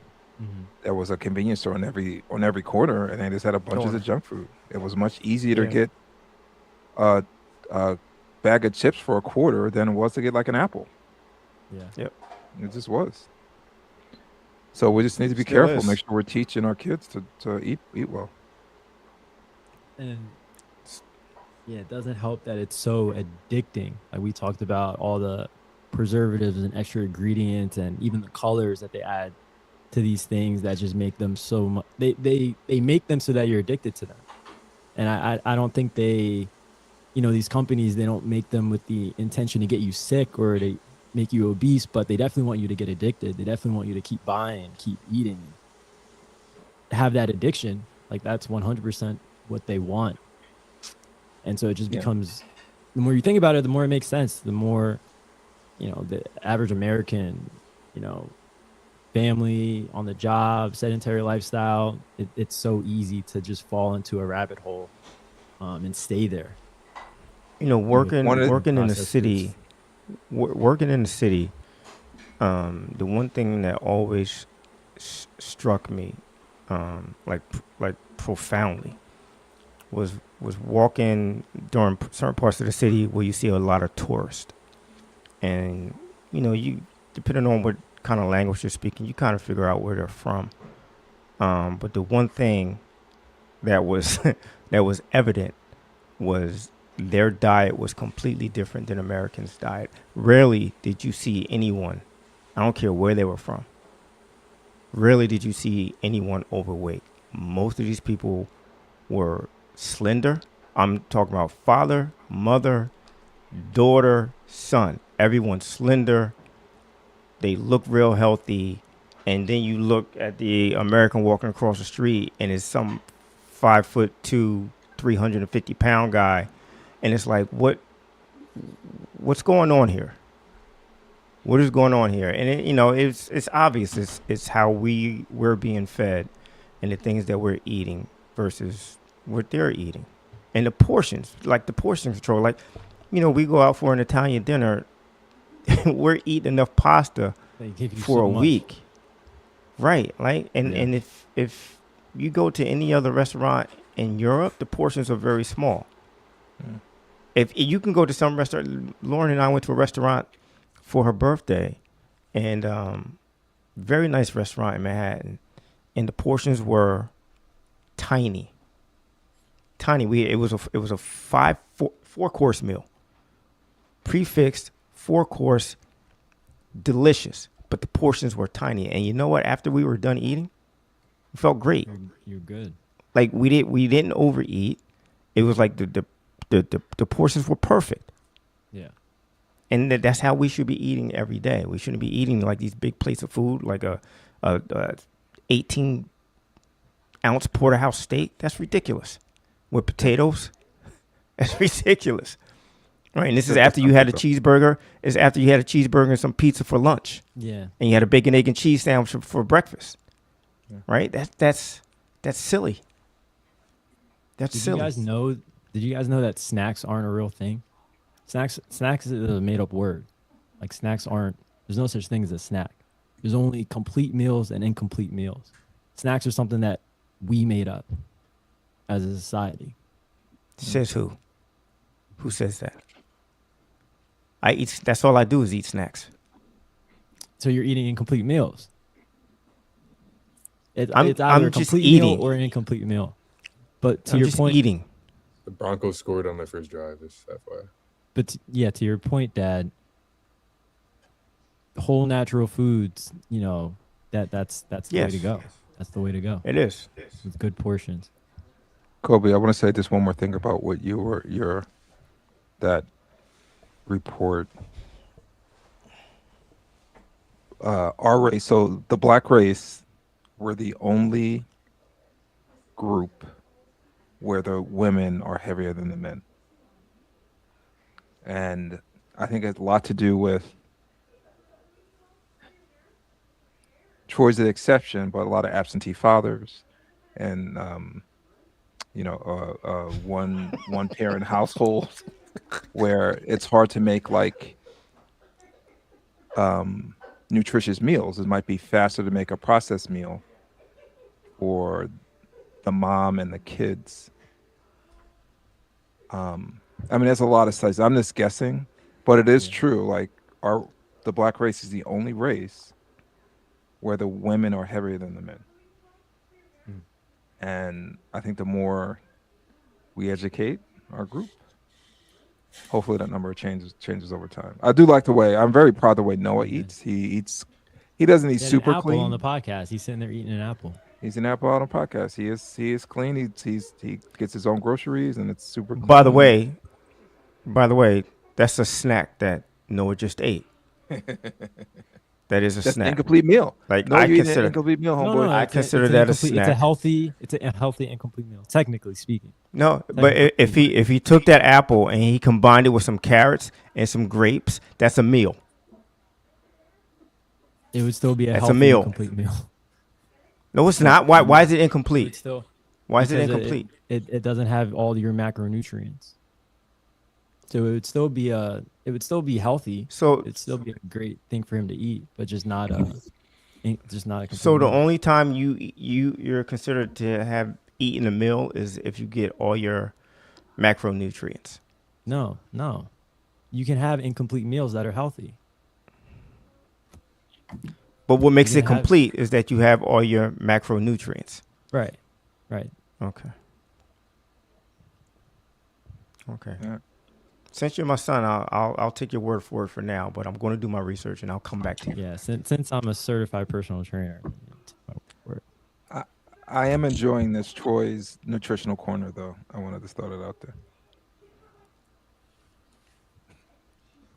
there was a convenience store on every corner, and they just had a bunch of junk food. It was much easier to get a bag of chips for $0.25 than it was to get like an apple. Yeah. Yep. It just was. So we just need to be careful, make sure we're teaching our kids to eat well. And yeah, it doesn't help that it's so addicting. Like we talked about all the preservatives and extra ingredients and even the colors that they add to these things that just make them so much. They make them so that you're addicted to them. And I don't think these companies, they don't make them with the intention to get you sick or to make you obese, but they definitely want you to get addicted. They definitely want you to keep buying, keep eating, have that addiction. Like that's 100% what they want. And so it just becomes, the more you think about it, the more it makes sense. The more, the average American, family, on the job, sedentary lifestyle, it's so easy to just fall into a rabbit hole and stay there. Working in the city, the one thing that always struck me, like profoundly, was walking during certain parts of the city where you see a lot of tourists, and you depending on what kind of language you're speaking, you kind of figure out where they're from. But the one thing that was that was evident was their diet was completely different than Americans' diet. Rarely did you see anyone, I don't care where they were from, rarely did you see anyone overweight. Most of these people were slender. I'm talking about father, mother, daughter, son. Everyone's slender. They look real healthy. And then you look at the American walking across the street and it's some 5'2", 350-pound guy. And it's like, what's going on here? What is going on here? And it's obvious. It's how we're being fed, and the things that we're eating versus what they're eating, and the portions, like the portion control. Like, we go out for an Italian dinner, we're eating enough pasta for a week, right? Like, and if you go to any other restaurant in Europe, the portions are very small. If you can go to some restaurant, Lauren and I went to a restaurant for her birthday, and very nice restaurant in Manhattan, and the portions were tiny. It was a four-course meal, prefixed 4-course, delicious, but the portions were tiny. And you know what? After we were done eating, it felt great. You're good. Like we didn't overeat. It was like the portions were perfect. Yeah. And that's how we should be eating every day. We shouldn't be eating like these big plates of food, like a 18-ounce porterhouse steak. That's ridiculous. With potatoes, that's ridiculous. Right, and this is after you had a cheeseburger. It's after you had a cheeseburger and some pizza for lunch. Yeah. And you had a bacon, egg, and cheese sandwich for breakfast. Yeah. Right? That's silly. That's silly. Did you guys know that snacks aren't a real thing? Snacks is a made up word. Like snacks aren't. There's no such thing as a snack. There's only complete meals and incomplete meals. Snacks are something that we made up as a society. Says who? Who says that? I eat. That's all I do is eat snacks. So you're eating incomplete meals. It's I'm either a just complete eating. meal or an incomplete meal. But to I'm your just point, eating. The Broncos scored on their first drive. Is FYI. But to your point, Dad, whole natural foods, that's the way to go. That's the way to go. It is. With good portions. Kobe, I want to say just one more thing about what that report. Our race, so the black race, were the only group where the women are heavier than the men. And I think it's a lot to do with Troy's the exception, but a lot of absentee fathers and one parent households where it's hard to make like nutritious meals. It might be faster to make a processed meal for the mom and the kids. There's a lot of studies. I'm just guessing, but it is true. Like the black race is the only race where the women are heavier than the men. And I think the more we educate our group, hopefully that number changes over time. I do like the way, I'm very proud of the way Noah eats. He doesn't eat super an apple clean. On the podcast, he's sitting there eating an apple. He's an apple on the podcast. He is clean. He gets his own groceries and it's super clean. By the way, that's a snack that Noah just ate. That is a That's snack. An incomplete meal. Like no, I you consider an incomplete meal, homeboy. I consider that a snack. It's a healthy incomplete meal, technically speaking. No, but if he took that apple and he combined it with some carrots and some grapes, that's a meal. It would still be a That's healthy a meal. incomplete meal. No, it's not. Why is it incomplete? Why is it Because incomplete? It doesn't have all your macronutrients. So it would still be healthy. So it'd still be a great thing for him to eat, but just not a complete So the meal. only time you're considered to have eaten a meal is if you get all your macronutrients. No. You can have incomplete meals that are healthy. But what makes You it can have- complete is that you have all your macronutrients. Right. Okay. Yeah. Since you're my son, I'll take your word for it for now, but I'm going to do my research and I'll come back to you. Yeah. Since I'm a certified personal trainer. I am enjoying this Troy's nutritional corner, though. I wanted to start it out there.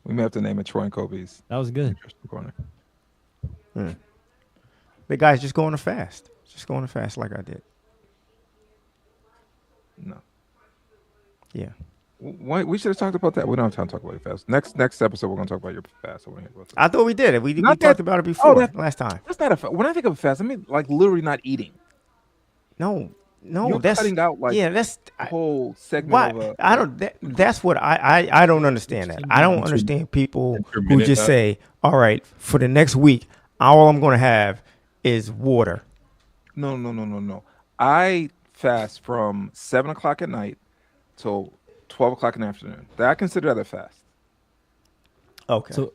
We may have to name it Troy and Kobe's That was good. nutritional corner. The guys just go on a fast. Just go on a fast like I did. No. Yeah. We should have talked about that. We don't have time to talk about your fast. Next episode, we're going to talk about your fast. I want to hear about that. I thought we did it. We Not talked that- about it before last time. That's not a when I think of a fast, I mean like literally not eating. No, You're that's cutting out like that's a whole segment why of a. I don't. That's what I don't understand that. I don't understand people who Intermittent just fast. say, "All right, for the next week, all I'm going to have is water." No. I fast from 7 o'clock at night till 12 o'clock in the afternoon. I consider that a fast. Okay. So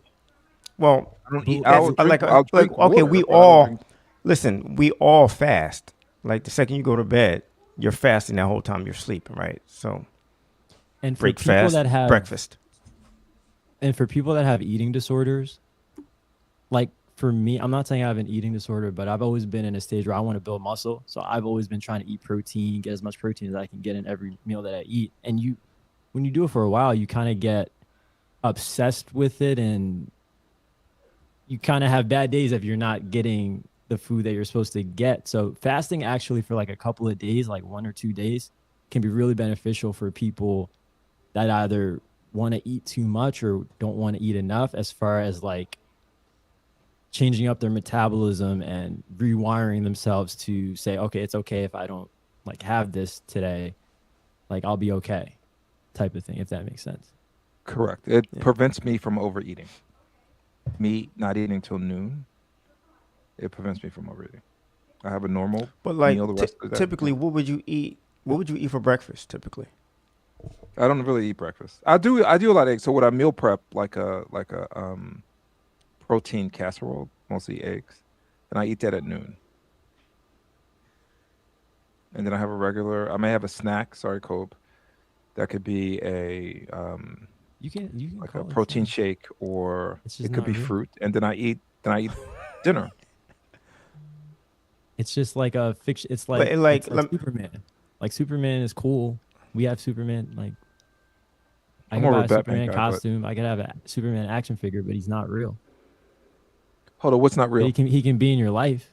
Well, I don't eat. that's I'll drink okay. water, We but I don't all drink- listen. We all fast. Like the second you go to bed, you're fasting that whole time you're sleeping, right? So and for break people fast, that have breakfast. And for people that have eating disorders, like for me, I'm not saying I have an eating disorder, but I've always been in a stage where I want to build muscle. So I've always been trying to eat protein, get as much protein as I can get in every meal that I eat. And when you do it for a while, you kind of get obsessed with it, and you kind of have bad days if you're not getting the food that you're supposed to get. So fasting actually for like a couple of days, like 1 or 2 days, can be really beneficial for people that either want to eat too much or don't want to eat enough, as far as like changing up their metabolism and rewiring themselves to say, okay, it's okay if I don't like have this today, like I'll be okay, type of thing, if that makes sense. Correct. It prevents me from overeating. Me not eating till noon, it prevents me from overeating. I have a normal But like meal the rest of the day. typically, what would you eat? What would you eat for breakfast typically? I don't really eat breakfast. I do a lot of eggs. So what I meal prep like a protein casserole, mostly eggs, and I eat that at noon. And then I have a regular. I may have a snack. Sorry, Cobe. That could be You can like call a it protein snack. shake, or It's just it could not be real. fruit. And then I eat dinner. It's just like a fiction. It's But like like, it's like Superman. Like Superman is cool. We have Superman. Like I I'm can more buy of a a Batman Superman guy, but costume. I could have a Superman action figure, but he's not real. hold on, what's not But real? he can be in your life.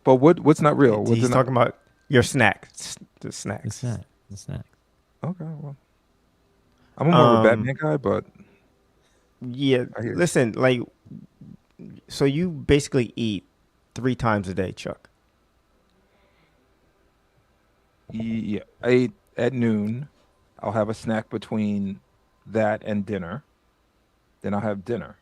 But what's not real? What's he's not? talking about your snack, the It's snacks. not. It's not. Okay, well, I'm more of a Batman guy, but Yeah, I hear listen, like, so you basically eat 3 times a day, Chuck. yeah, I eat at noon. I'll have a snack between that and dinner. Then I'll have dinner,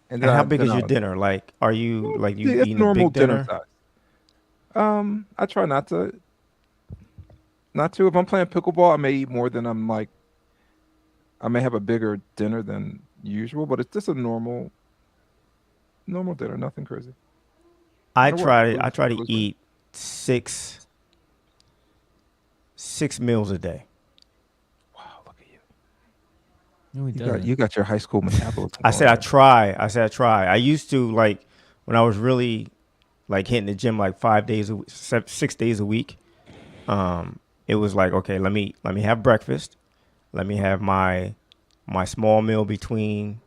and And how big then is your I'll dinner? Like, are you like you it's eating a normal big dinner dinner? size. I try not to. Not to. If I'm playing pickleball, I may eat more than I'm like. I may have a bigger dinner than usual, but it's just a normal dinner, nothing crazy. I It works. try It I was, try it to was good. eat six meals a day. Wow, look at you. No, he doesn't. You got your high school metabolism I going said I on. try. I said I try. I used to, like, when I was really like hitting the gym like 5 days a week, 6 days a week. It was like, okay, let me have breakfast. Let me have my small meal between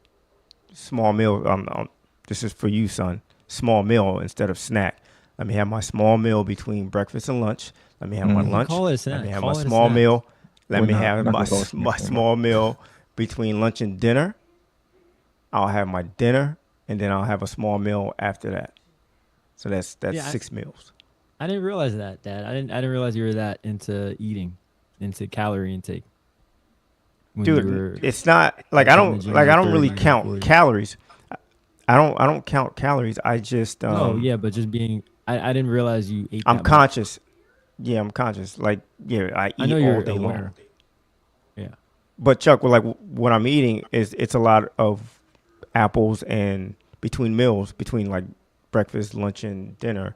small meal. This is for you, son. Small meal instead of snack. Let me have my small meal between breakfast and lunch. Let me have my Mhm. You can lunch. call it a Let me snack. have my Call it a small snack. meal. Let me have We're not my gonna call it my snacks anymore. small meal between lunch and dinner. I'll have my dinner, and then I'll have a small meal after that. So that's Yeah, 6 meals. I didn't realize that, Dad. I didn't realize you were that into eating, into calorie intake when you Dude, were it's not like like hitting the gym in I your don't really 30s and count 40s. calories. I don't count calories. I just No, yeah, but just being, I didn't realize you ate I'm that much. conscious. Yeah, I'm conscious. Like, yeah, I I know eat all you're day long. aware. Yeah. But Chuck, well, like what I'm eating is it's a lot of apples, and between meals, between like breakfast, lunch, and dinner,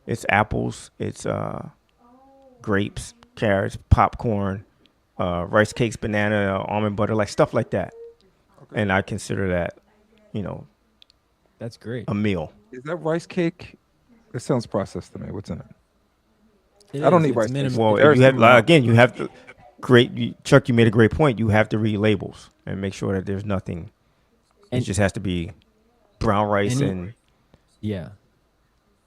it's apples, it's grapes, carrots, popcorn, rice cakes, banana, almond butter, like stuff like that. Okay. And I consider that, you know, That's great. a meal. Is that rice cake? It sounds processed to me. What's in it? It I don't is. eat It's rice cakes. minimum. Well, It's you have minimally again, you have processed. to Chuck. You made a great point. You have to read labels and make sure that there's nothing. It And just has to be brown rice any, and yeah,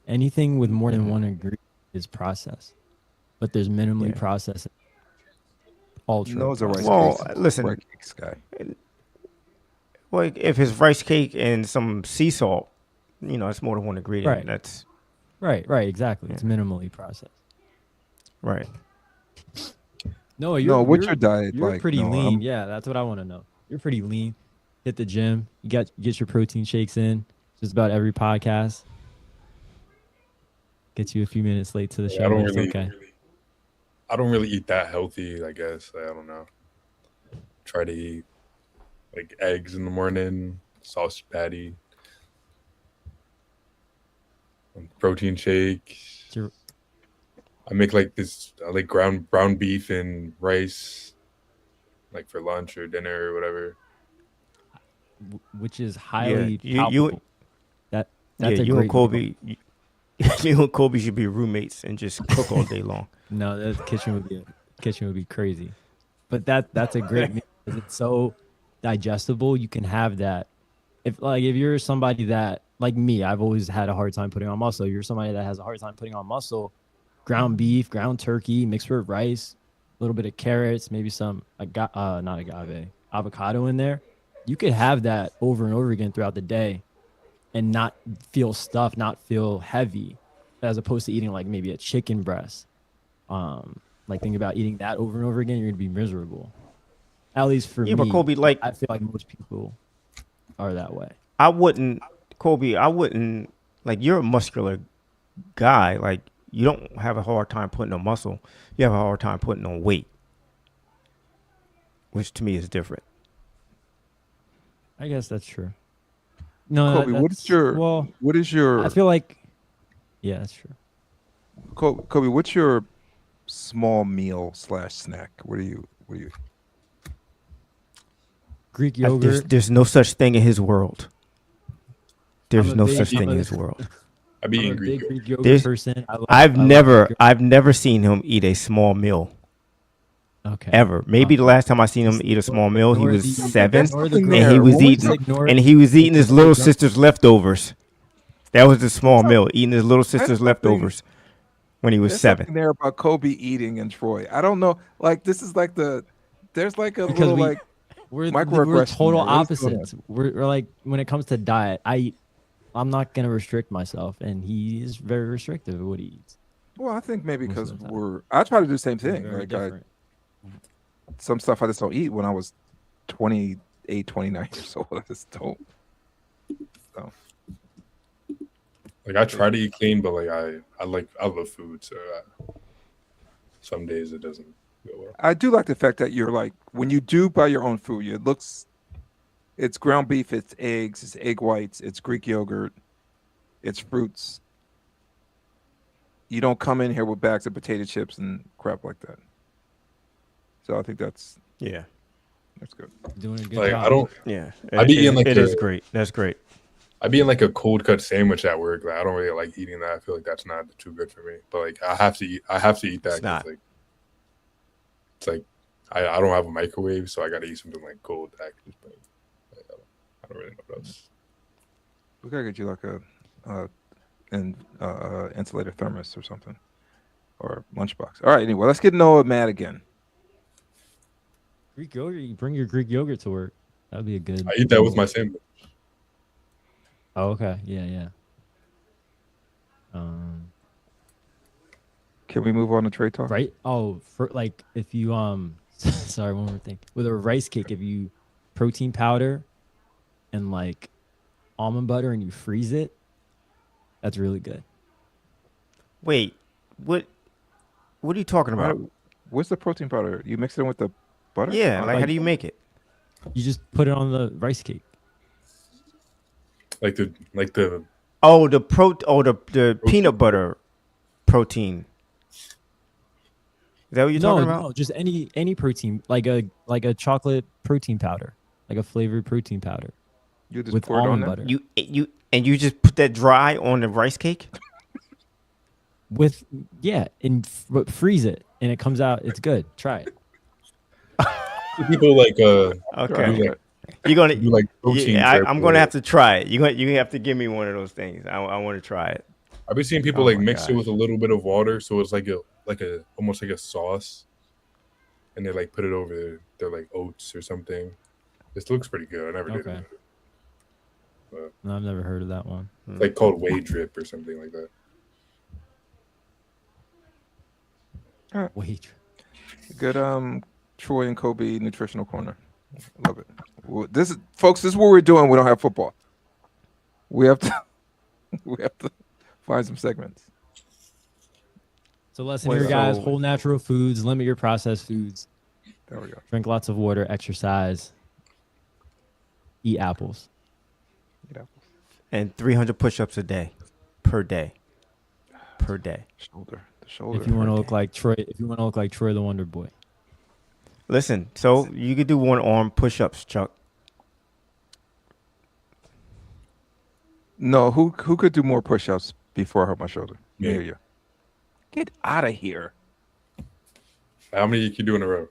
anything with more than mhm, one ingredient is processed, but there's minimally yeah. processed, ultra Noah's a Well, processed. listen. rice cakes guy. Well, if it's rice cake and some sea salt, it's more than one ingredient. Right. That's Right. Exactly. yeah, It's minimally processed. right. No, No, what's your diet you're like? pretty No, lean. Yeah, that's what I want to know. You're pretty lean. Hit the gym. You get your protein shakes in just about every podcast. Get you a few minutes late to the Yeah, show, but it's okay. I don't really eat that healthy. I guess I don't know. Try to eat like eggs in the morning, sausage patty, protein shake. It's your- I make like this. I like ground brown beef and rice, like for lunch or dinner or whatever. Which is highly you palpable. That's a you and great Kobe, you and Kobe should be roommates and just cook all day long. No, the kitchen would be crazy. But that's a great meal because it's so digestible. You can have that. If you're somebody that like me, I've always had a hard time putting on muscle. You're somebody that has a hard time putting on muscle. Ground beef, ground turkey, mixed with rice, a little bit of carrots, maybe some not agave, avocado in there. You could have that over and over again throughout the day and not feel stuffed, not feel heavy, as opposed to eating like maybe a chicken breast. Like think about eating that over and over again, you're gonna be miserable. At least for me. But Kobe, like, I feel like most people are that way. I wouldn't, like, you're a muscular guy. Like, you don't have a hard time putting on muscle. You have a hard time putting on weight, which to me is different. I guess that's true. No, Kobe, what is your? I feel like, yeah, that's true. Kobe, what's your small meal / snack? What do you? Greek yogurt. There's no such thing in his world. There's I'm no a big- such I'm thing a- in his world. I'd be I'm a eating big Greek. Greek yogurt There's- person. I've never seen him eat a small meal Okay. ever. Maybe the last time I seen him eat a small meal, he Ignore was the- 7, ignore the and Greek- he was ignore- eating his little sister's leftovers. That was the small meal, eating his little sister's leftovers when he was There's 7. something there about Kobe eating in Troy. I don't know. Like this is like there's like a Because little we- like We're microaggression total there. What is going on? opposites. We're like when it comes to diet, I'm not gonna restrict myself, and he is very restrictive of what he eats. Well, I think maybe Most because of the time. I try to do the same We're thing. very Like different. some stuff I just don't eat when I was 28, 29 years old. I just don't. So Like I try to eat clean, but like I love food, so some days it doesn't go well. I do like the fact that you're like when you do buy your own food, it's ground beef, it's eggs, it's egg whites, it's Greek yogurt, it's fruits. You don't come in here with bags of potato chips and crap like that. So I think that's Yeah, good. Doing a good Like job. I don't. yeah. I'd be eating like it a- is great. That's great. I'd be in like a cold cut sandwich at work. Like I don't really like eating that. I feel like that's not too good for me. But like I have to eat that. It's not. 'cause, like, it's like I don't have a microwave, so I got to eat something like cold. Actually, but I don't really know what else. We gotta get you like an insulated thermos or something, or lunchbox. All right. Anyway, let's get Noah mad again. Greek yogurt. You bring your Greek yogurt to work. That'd be a good. I eat that with my sandwich. Oh, okay. Yeah. Can we move on to trade talk? Right. Oh, for like if you sorry, one more thing. With a rice cake, if you protein powder and like almond butter and you freeze it, that's really good. Wait, what are you talking about? What's the protein powder? You mix it in with the butter? Yeah, like how do you make it? You just put it on the rice cake. Like the Oh, the peanut butter protein. Is that what you're talking about? No, just any protein, like a chocolate protein powder, like a flavored protein powder You just with pour it on almond there? butter. You just put that dry on the rice cake? But freeze it and it comes out. It's good. Try it. people like Okay. do like, You're gonna do like protein. yeah, syrup I'm with gonna it. have to try it. You have to give me one of those things. I want to try it. I've been seeing people Oh like my mix it gosh. with a little bit of water, so it's like a almost like a sauce, and they like put it over their like oats or something. This looks pretty good. I never did Okay. it. No, I've never heard of that one. It's like called whey drip or something like that. Wait. Good Troy and Kobe nutritional corner. Love it. Well, this is folks, this is what we're doing. We don't have football. We have to find some segments. So lesson here, guys. Whole natural foods. Limit your processed foods. There we go. Drink lots of water. Exercise. Eat apples. And 300 push-ups a day, per day. The shoulder. If you want to look like Troy, the Wonder Boy. Listen, so you could do one arm push-ups, Chuck. No, who could do more push-ups before I hurt my shoulder? Me. Hear you. Get out of here. How many can you do in a row?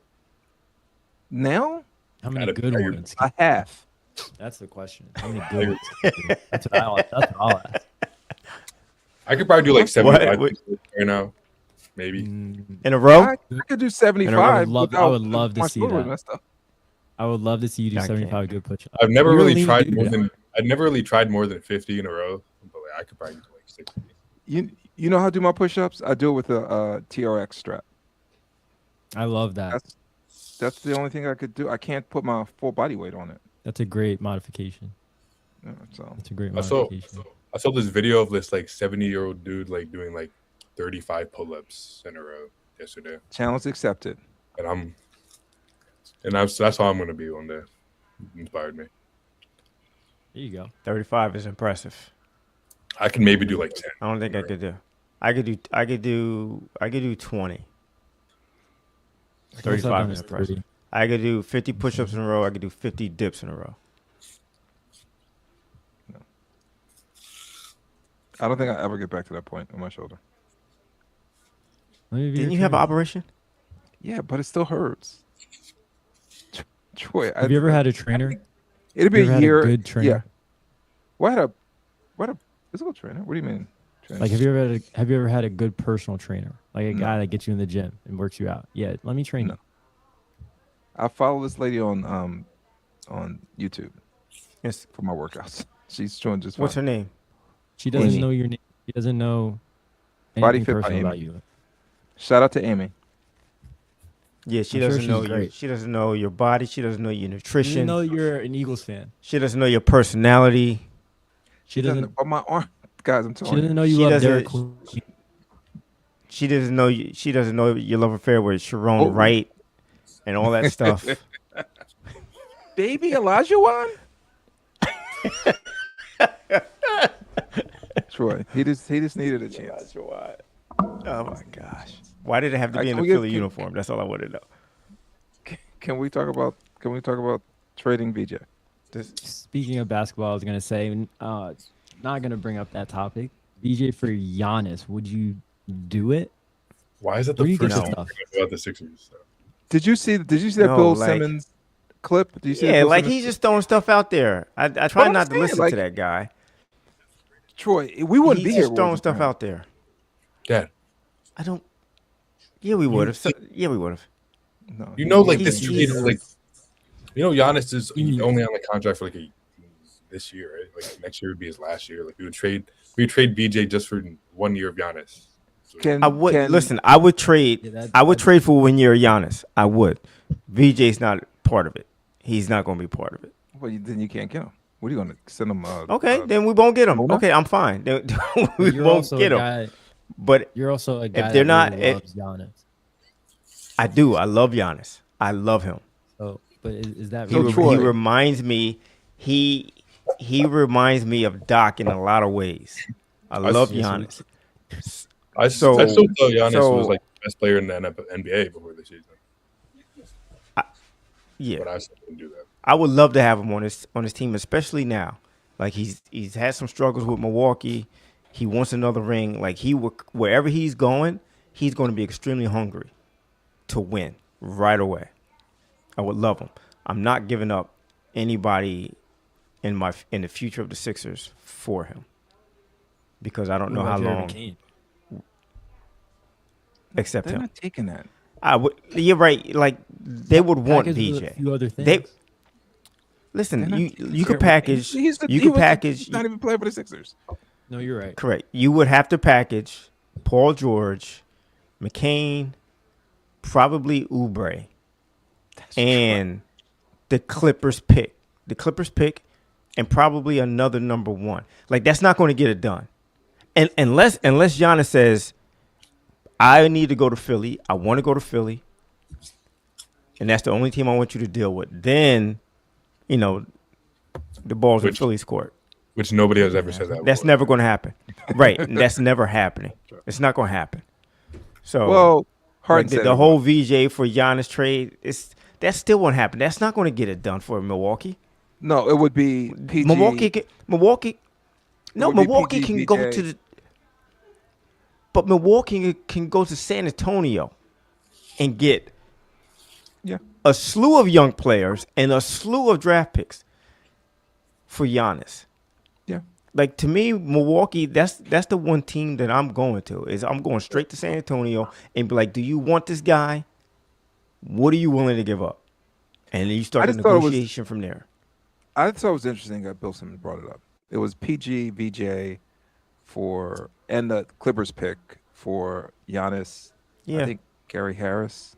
Now How many Gotta good be ones? a half. That's the question. How many good ones? That's what I'll ask. I could probably do like What? 75 right now, maybe. In a row? I could do I 75. would love to my see shoulder that. messed up. I would love to see you do I 75 good push-ups. I've never You're a really lean tried dude. more than I've never really tried more than 50 in a row, but like, I could probably do like 60. You know how I do my push-ups? I do it with a TRX strap. I love that. That's the only thing I could do. I can't put my full body weight on it. That's a great modification. Yeah, so That's a great I saw modification. I saw this video of this like 70-year-old dude like doing like 35 pull-ups in a row yesterday, challenge accepted. and that's how I'm gonna be one day. Inspired me. There you go. 35 is impressive. I can maybe do like 10. I don't think I could do. I could do 20. 35 is impressive. I could do 50 push-ups in a row. I could do 50 dips in a row. I don't think I ever get back to that point on my shoulder. Didn't you have an operation? Yeah, but it still hurts. Troy, Have you ever had a trainer? It'd be You ever a had year. a good trainer? Yeah. What a physical trainer? What do you mean? Trainer? Like, have you ever had a good personal trainer? Like a guy that gets you in the gym and works you out? Yeah, let me train you. I follow this lady on YouTube Yes. for my workouts. She's doing just What's her fine. name? She doesn't Amy. know your name. She doesn't know Body anything Fit by personal Amy. about you. Shout out to Amy. Yeah, she I'm sure doesn't she's know you. great. She doesn't know your body. She doesn't know your She nutrition. doesn't know you're an Eagles fan. She doesn't know your personality. She doesn't. On my arm, guys. I'm She telling you. doesn't know you She love doesn't- Derek Queen. She doesn't know you. She doesn't know your love affair with Sharon Oh. Wright and all that stuff. Baby Elijah Troy, he just needed a chance. Oh my gosh! Why did it have to be in Can a we get- Philly can- uniform? That's all I want to know. Can we talk about trading VJ? Speaking of basketball, I was gonna say, not gonna bring up that topic. BJ for Giannis, would you do it? Why is that Where do the you get first this thing stuff? about the Sixers? Did you see that No, Bill like- Simmons clip? Did you see the Yeah, Bill like Simmons he's just throwing stuff out there. I try I'm not to saying, listen like, to that guy. Troy, we wouldn't He's be here. just throwing without stuff him. out there. Dad, I don't. Yeah, we would have. Yeah, we would have. No, you know, like He's- this, he's- like Giannis is only on the contract for like this year, right? Like next year would be his last year. Like we would trade BJ just for 1 year of Giannis. So I would listen. I would trade. Yeah, I would trade for 1 year of Giannis. I would. VJ's not part of it. He's not going to be part of it. Well, then you can't get him. What are you going to send him? Okay, then we won't get him. owner? Okay, I'm fine. Then we You're won't also get a him. guy. But You're also a guy they're that not- really loves Giannis. I do. I love Giannis. I love him. So, but is that He, So really Troy- he reminds me. He reminds me of Doc in a lot of ways. I love see. Giannis. I still thought Giannis was like the best player in the NBA before this season, Yeah, but I still didn't do that. I would love to have him on his team, especially now. Like he's had some struggles with Milwaukee. He wants another ring. Like wherever he's going to be extremely hungry to win right away. I would love him. I'm not giving up anybody in the future of the Sixers for him because I don't know how long except They're him. not taking that. I would. You're right. Like they would want Packaged with VJ. a few other things. They listen. They're not You taking could Jared- package. He's the, You he could was- package. He's not even playing for the Sixers. No, you're right. Correct. You would have to package Paul George, McCain, probably Oubre, and the Clippers pick. The Clippers pick, and probably another number one. Like that's not going to get it done, and unless Giannis says, "I need to go to Philly. I want to go to Philly, and that's the only team I want you to deal with." Then, the ball's in Which- Philly's court. Which nobody has ever said that. That's before. never going to happen. Right. And that's never happening. It's not going to happen. So Well, Harden like, said the it whole VJ for Giannis trade, that still won't happen. That's not going to get it done for Milwaukee. No, it would be PG. Milwaukee. No, would be Milwaukee PG, can go BJ. to the. But Milwaukee can go to San Antonio and get Yeah. a slew of young players and a slew of draft picks for Giannis. Yeah. Like, to me, Milwaukee, that's the one team that I'm going to. Is I'm going straight to San Antonio and be like, do you want this guy? What are you willing to give up? And then you start I the just thought it was- negotiation from there. I thought it was interesting that Bill Simmons brought it up. It was PG, VJ and the Clippers pick for Giannis. Yeah. I think Gary Harris.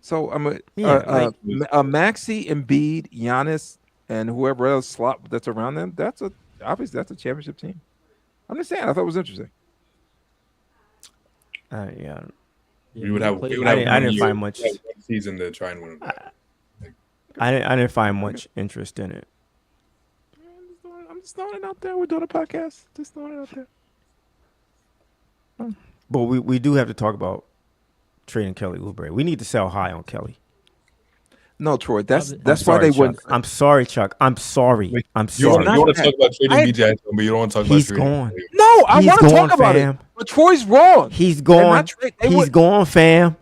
So I'm a Maxey, Embiid, Giannis, and whoever else slot that's around them. Obviously that's a championship team. I'm just saying. I thought it was interesting. Yeah. We would have. I didn't find much. One season to try and win. I didn't find much interest in it. I'm just throwing it out there. We're doing a podcast. Just throwing it out there. But we do have to talk about trading Kelly Oubre. We need to sell high on Kelly. No, Troy. That's I'm why sorry, they Chuck. wouldn't. I'm sorry, Chuck. I'm sorry. I'm You sorry. want to talk about trading I- BJ, but you don't want to talk about He's trading. gone. No, I He's want to gone, talk about fam. it. But Troy's wrong. He's They're gone. not they He's would- gone, fam.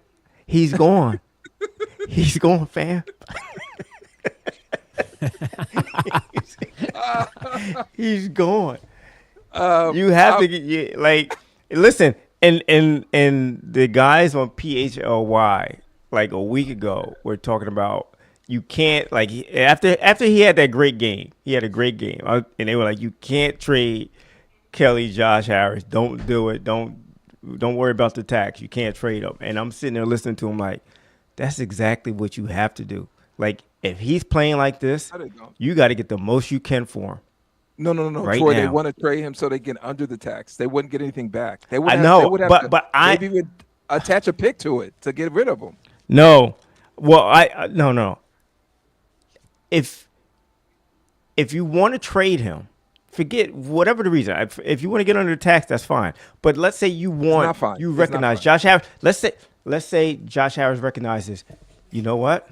He's gone. He's gone, fam. He's gone. You have to get listen, and the guys on PHLY like a week ago were talking about you can't after he had that great game. He had a great game, and they were like, you can't trade Kelly, Josh Harris. Don't do it. Don't worry about the tax. You can't trade them. And I'm sitting there listening to him like, that's exactly what you have to do. Like, if he's playing like this, I didn't know. you got to get the most you can for him. No. Right Troy, they now. want to trade him so they get under the tax. They wouldn't get anything back. They would I have, know, they would have but- to but I- maybe would attach a pick to it to get rid of him. No. Well, no. If you want to trade him, forget whatever the reason. If you want to get under the tax, that's fine. But let's say you not fine. you It's not recognize fine. Josh Harris. Let's say Josh Harris recognizes, you know what?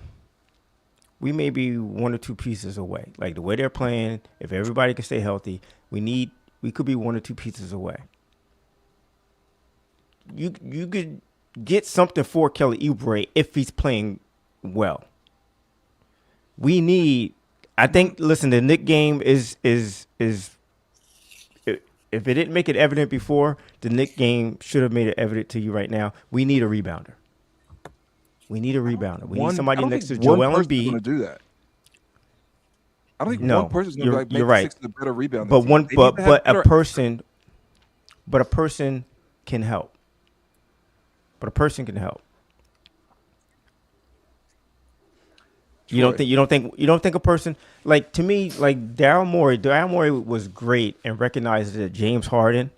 We may be one or two pieces away. Like the way they're playing, if everybody can stay healthy, we could be one or two pieces away. You could get something for Kelly Oubre if he's playing well. I think the Knick game is if it didn't make it evident before, the Knick game should have made it evident to you right now. We need a rebounder. We need somebody next to Joel Going to Embiid. do that. I don't think No, one person's going to make you're the right. Sixers a better rebound. But team. one They need but to have better- a person can help. But a person can help. You don't think a person, like, to me, like Daryl Morey was great and recognized that James Harden,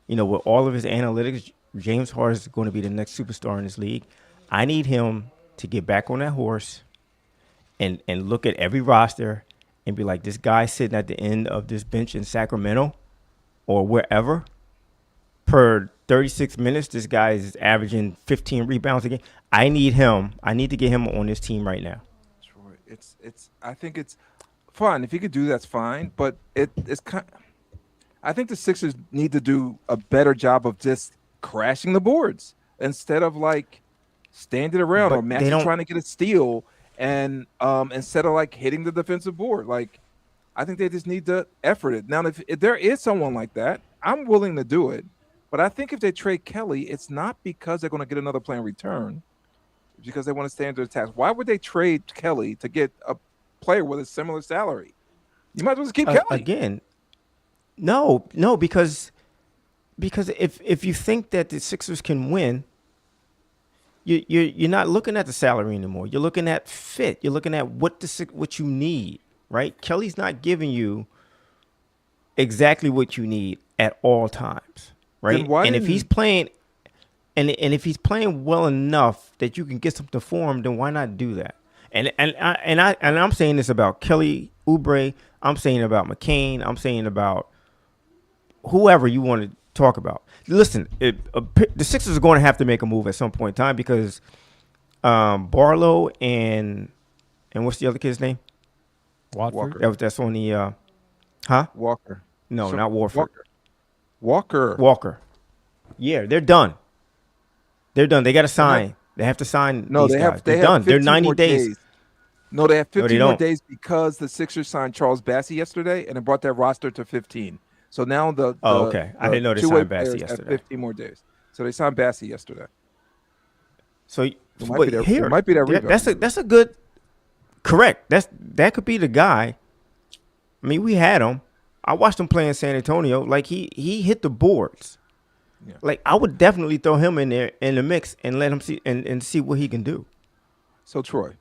with all of his analytics, James Harden is going to be the next superstar in this league. I need him to get back on that horse and look at every roster and be like, this guy sitting at the end of this bench in Sacramento or wherever, per 36 minutes, this guy is averaging 15 rebounds a game. I need to get him on this team right now. I think it's fine if you could do that's fine, but it's kind. I think the Sixers need to do a better job of just crashing the boards instead of like standing around But or they Maxey don't- trying to get a steal and instead of like hitting the defensive board. Like I think they just need to effort it. Now if there is someone like that, I'm willing to do it. But I think if they trade Kelly, it's not because they're going to get another player in return. It's because they want to stay under the tax. Why would they trade Kelly to get a player with a similar salary? You might as well just keep Kelly. Again, no, because if you think that the Sixers can win, you're not looking at the salary anymore. You're looking at fit. You're looking at what you need, right? Kelly's not giving you exactly what you need at all times, right? Then why And if didn't- he's playing, and if he's playing well enough that you can get something for him, then why not do that? And I'm saying this about Kelly Oubre. I'm saying about McCain. I'm saying about whoever you want to talk about. Listen, the Sixers are going to have to make a move at some point in time because Barlow and what's the other kid's name? Watford. Walker. That's on the huh? Walker. No, So- not Warford. Walker. Walker. Yeah, they're done. They're done. They got to sign. They have to sign No, these they guys. have. They're They done. have They're 15 90 more days. No, they have No, 15 they more don't. days because the Sixers signed Charles Bassey yesterday, and it brought their roster to 15. So now the Okay. I didn't know they two-way signed Bassey players have yesterday. 15 more days. So they signed Bassey yesterday. So, It might but be that. here, It might be that rebound. that's a good. Correct. That could be the guy. I mean, we had him. I watched him play in San Antonio. Like he hit the boards. Yeah. Like I would definitely throw him in there in the mix and let him see and see what he can do. So Troy,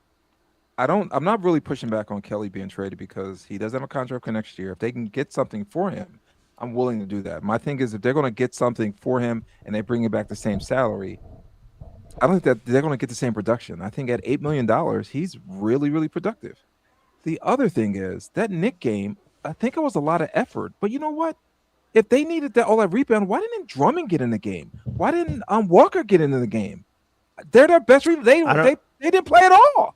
I'm not really pushing back on Kelly being traded because he doesn't have a contract for next year. If they can get something for him, I'm willing to do that. My thing is if they're going to get something for him and they bring him back the same salary, I don't think that they're going to get the same production. I think at $8 million, he's really, really productive. The other thing is that Nick game, I think it was a lot of effort. But you know what? If they needed all that rebound, why didn't Drummond get in the game? Why didn't Walker get into the game? They're their best rebound. They didn't play at all.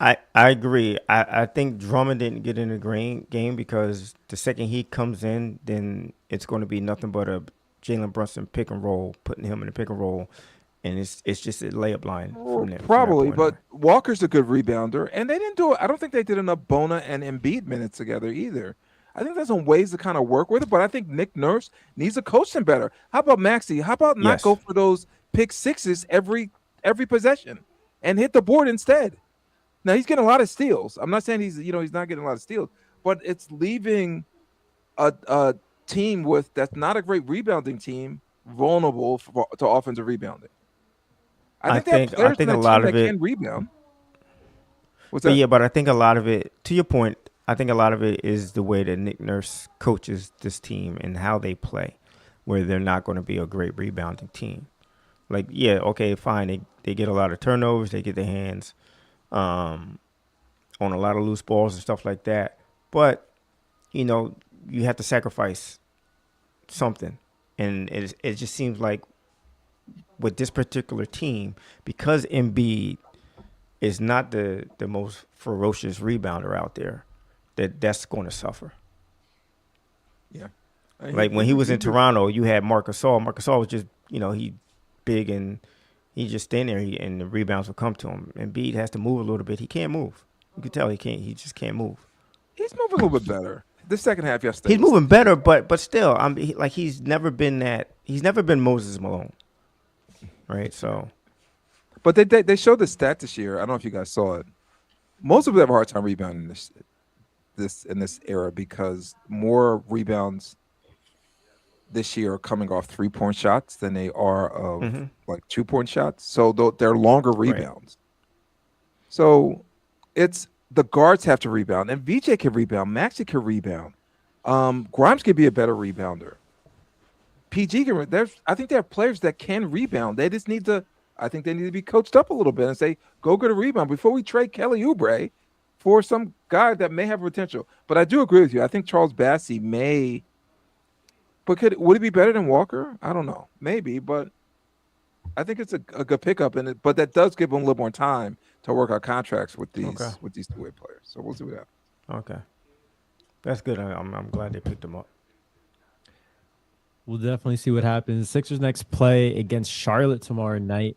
I agree. I think Drummond didn't get in the game because the second he comes in, then it's going to be nothing but a Jalen Brunson pick and roll, putting him in a pick and roll, and it's just a layup line from there. Probably, from that point but Walker's a good rebounder, and they didn't do it. I don't think they did enough Bona and Embiid minutes together either. I think there's some ways to kind of work with it, but I think Nick Nurse needs to coach them better. How about Maxey? How about not Yes. go for those pick sixes every possession and hit the board instead? Now he's getting a lot of steals. I'm not saying he's not getting a lot of steals, but it's leaving a team that's not a great rebounding team vulnerable to offensive rebounding. I think I think a lot of it can rebound. What's But that? yeah, but I think a lot of it, to your point, I think a lot of it is the way that Nick Nurse coaches this team and how they play, where they're not going to be a great rebounding team. Like, yeah, okay, fine. They get a lot of turnovers. They get their hands on a lot of loose balls and stuff like that. But, you have to sacrifice something. And it just seems like with this particular team, because Embiid is not the most ferocious rebounder out there, that's going to suffer. Yeah. Like when he was in Toronto, you had Marc Gasol. Marc Gasol was just, he big and he just stand there and the rebounds will come to him. And Embiid has to move a little bit. He can't move. You can tell he can't. He just can't move. He's moving a little bit better. The second half yesterday. He's moving better, but still, he's never been that. He's never been Moses Malone, right? So, But they showed the stat this year. I don't know if you guys saw it. Most of them have a hard time rebounding in this era because more rebounds this year are coming off 3-point shots than they are of like 2-point shots. So they're longer rebounds. Right. So it's the guards have to rebound, and VJ can rebound. Maxey can rebound. Grimes can be a better rebounder. PG can. I think there are players that can rebound. They just need to. I think they need to be coached up a little bit and say, go get a rebound before we trade Kelly Oubre for some guy that may have potential. But I do agree with you. I think Charles Bassey may. But would it be better than Walker? I don't know. Maybe, but I think it's a good pickup. But that does give them a little more time to work out contracts with these two-way players. So we'll see what happens. Okay. That's good. I'm glad they picked him up. We'll definitely see what happens. Sixers next play against Charlotte tomorrow night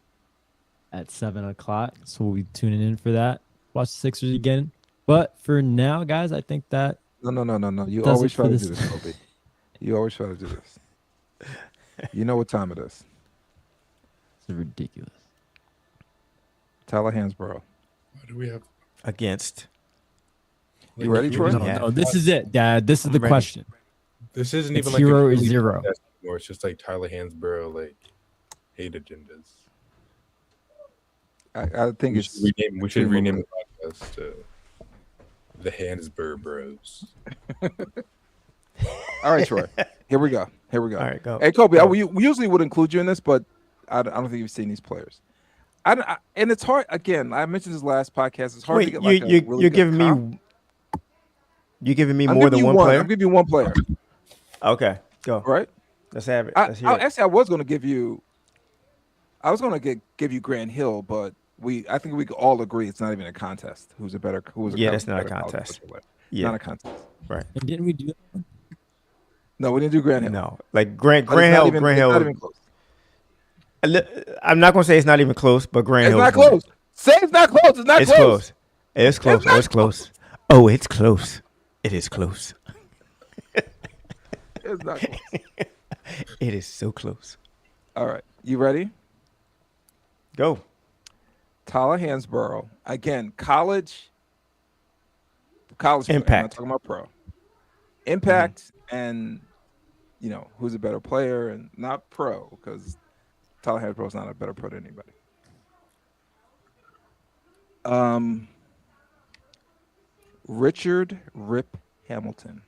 at 7:00. So we'll be tuning in for that. Watch the Sixers again. But for now, guys, I think that No. You always try to do this, Kobe. You always try to do this. You know what time it is. It's ridiculous. Tyler Hansborough. What do we have? Against. You ready, Troy? No, this is it, Dad. This is the question. This isn't It's even like hero a or zero. Anymore. It's just like Tyler Hansborough, like hate agendas. I think We should rename the podcast to the Hansborough Bros. All right, Troy. Here we go. All right, go. Hey, Kobe, we usually would include you in this, but I don't think you've seen these players. And it's hard. Again, I mentioned this last podcast. It's hard to get like a really you're good giving comp. me. You're giving me I'm more giving than you one player. I'm giving you one player. Okay, go. Right? Let's have it. Actually, I was going to give you. I was going to give you Grant Hill, but I think we could all agree it's not even a contest. Yeah, that's not a better college contest. football player. Yeah, Not a contest. right. And didn't we do that? No, we didn't do Grant Hill. No, like Grant But it's not Hill. even, Grant it's not Hill. even close. I'm not gonna say it's not even close, but Grant It's Hill. not close. Say it's not close. It's not It's close. close. It's close. not Oh, it's close. Oh, it's close. It is close. It's not close. It is so close. All right. You ready? Go. Tyler Hansborough. Again, college player. I'm not Impact. talking about pro. Impact and, who's a better player and not pro, because Tyler Hansborough is not a better pro than anybody. Richard Rip Hamilton.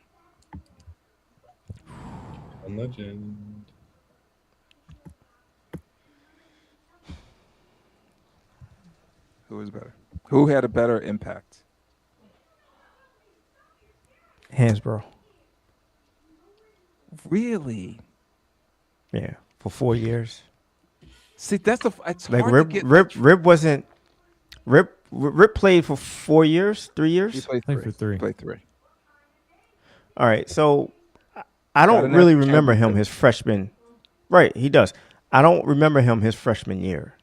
A legend. Who is better? Who had a better impact? Hansborough. Really? Yeah, for 4 years. See, it's Like hard to get. Rip wasn't. Rip played for 4 years, 3 He years. played Played three. for three. He played three. All right, so I Got don't an really national remember him championship. his freshman. Right, he does. I don't remember him his freshman year.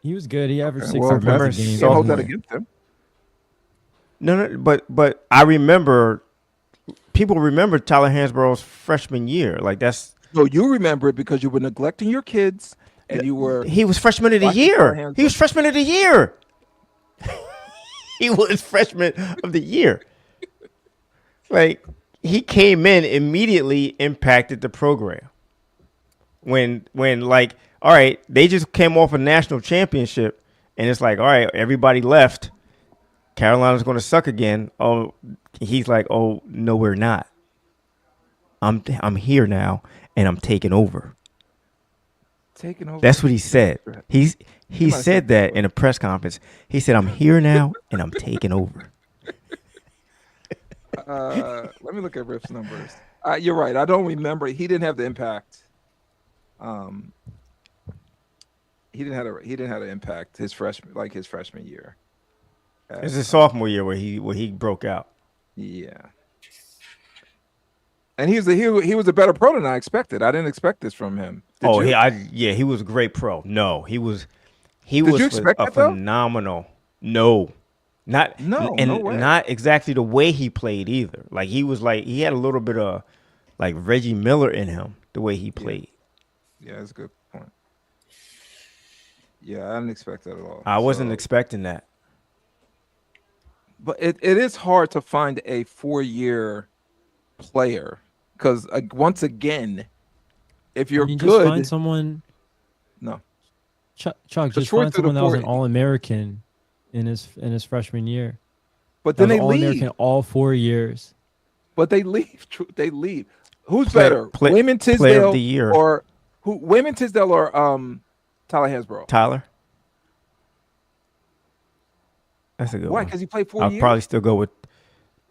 He was good. He averaged Okay, 60 well, points remember a game. Can't hold that sophomore. against him. No, but I remember. People remember Tyler Hansborough's freshman year. Like that's No, you remember it because you were neglecting your kids and you were. he was freshman of the Watching Tyler year. Hansborough. He was freshman of the year. He was freshman of the year. Like he came in immediately impacted the program. When like all right, they just came off a national championship and it's like all right, everybody left. Carolina's going to suck again. Oh, he's like, "Oh, no we're not. I'm here now and I'm taking over." Taking over. That's what he said. He might have said said that in a press conference. He said, "I'm here now and I'm taking over." Let me look at Riff's numbers. You're right. I don't remember. He didn't have the impact. He didn't have an impact his freshman year. It's his sophomore year where he broke out. Yeah. And he was a better pro than I expected. I didn't expect this from him. Did you? He was a great pro. No, he was you expect a that, though? phenomenal. No. No way. Not exactly the way he played either. Like he had a little bit of like Reggie Miller in him, the way he played. Yeah, that's a good point. Yeah, I didn't expect that at all. I wasn't expecting that. But it is hard to find a 4-year player because once again, if you're Just good, find someone. no. Chuck, The just short find to the someone that was an 40. All-American in his freshman year. But That then was they All-American leave. all 4 years. But they leave. They leave. Who's Play- better, play- Wayman player of Tisdale the year. or who? Wayman Tisdale or Tyler Hansborough? Tyler. That's a good Why? one. Because he played 4 I'll years. probably still go with.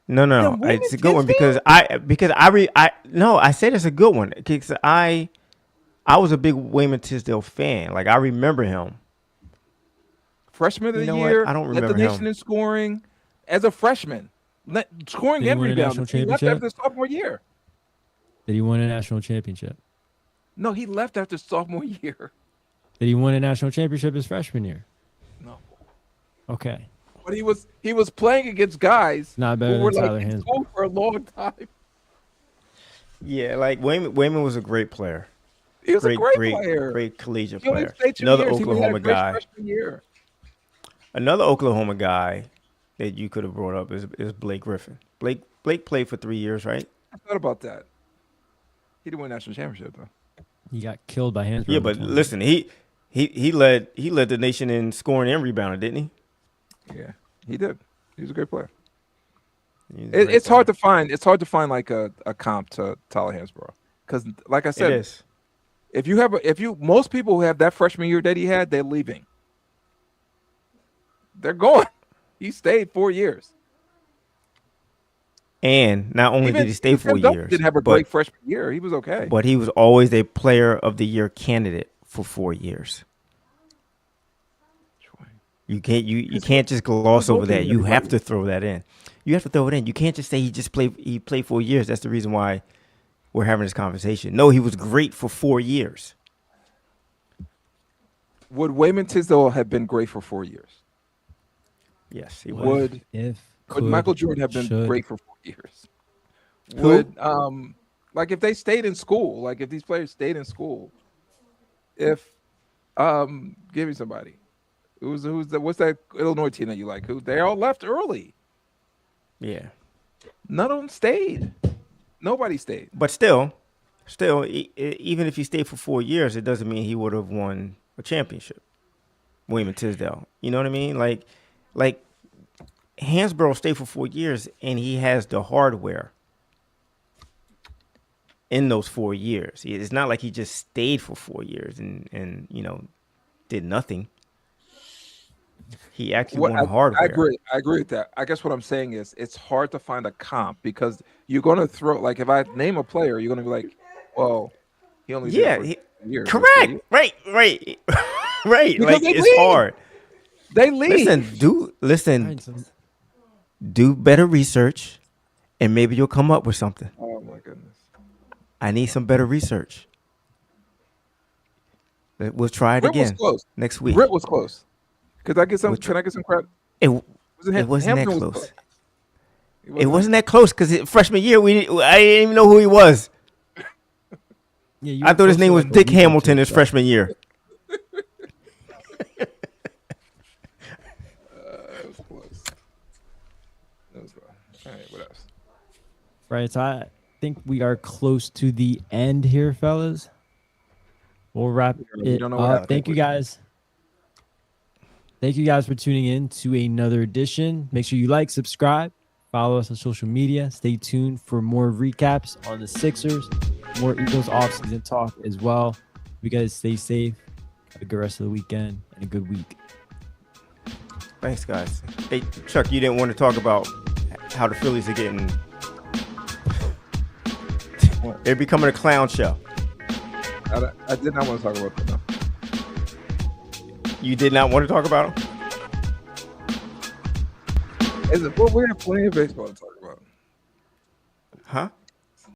No. Wayman It's a good one Tisdale? I said it's a good one because I was a big Wayman Tisdale fan. Like I remember him. Freshman of the You know what? year. I don't led the remember him. nation in scoring as a freshman. Scoring Did he and win a rebounding. national He left championship? after his sophomore year. Did he win a national championship? No, he left after sophomore year. Did he win a national championship his freshman year? No. Okay. But he was playing against guys Not better who were than like Tyler in Hansborough. school for a long time. Yeah, like Wayman was a great player. He was a great player. Great collegiate He only player. stayed 2 Another years. He had a Oklahoma great guy. freshman year. Another Oklahoma guy that you could have brought up is Blake Griffin. Blake played for 3 years, right? I thought about that. He didn't win a national championship though. He got killed by Hansborough. Yeah, in the but tournament. listen, he led the nation in scoring and rebounding, didn't he? Yeah, he did. He was a great player. He was a great It's player. hard to find. It's hard to find like a comp to Tyler Hansborough because, like I It said, is. most people who have that freshman year that he had, they're leaving. They're going. He stayed 4 years. And not only did he stay 4 Tim Duncan years, didn't have a but, great freshman year. He was okay. but he was always a player of the year candidate for 4 years. You can't just gloss over that. You have to throw that in. You have to throw it in. You can't just say he played 4 years. That's the reason why we're having this conversation. No, he was great for 4 years. Would Wayman Tisdale have been great for 4 years? Yes, he would. Would Michael Jordan have been great for 4 years? Who? Would like if they stayed in school, like if these players stayed in school, if give me somebody. What's that Illinois team that you like? Who they all left early. Yeah. None of them stayed. Nobody stayed. But still, even if he stayed for 4 years, it doesn't mean he would have won a championship. William Tisdale. You know what I mean? Like Hansborough stayed for 4 years, and he has the hardware in those 4 years. It's not like he just stayed for 4 years and did nothing. He actually won hardware. I agree with that. I guess what I'm saying is it's hard to find a comp because you're going to throw, like if I name a player, you're going to be like, well, he only did it for a year. Correct. Right. Right. Like it's hard. They leave. Listen, do better research and maybe you'll come up with something. Oh my goodness. I need some better research. We'll try it again next week. Britt was close. Can I get some credit? It wasn't that close. It wasn't that close because freshman year I didn't even know who he was. I thought his name was Dick Hamilton his freshman year. That was close. That was close. All right, what else? Right, so I think we are close to the end here, fellas. We'll wrap it up. Thank you guys. Thank you guys for tuning in to another edition. Make sure you like, subscribe, follow us on social media. Stay tuned for more recaps on the Sixers, more Eagles offseason talk as well. You guys stay safe. Have a good rest of the weekend and a good week. Thanks, guys. Hey, Chuck, you didn't want to talk about how the Phillies are getting... They're becoming a clown show. I did not want to talk about that, no. You did not want to talk about them? Well, we have plenty of baseball to talk about. Huh?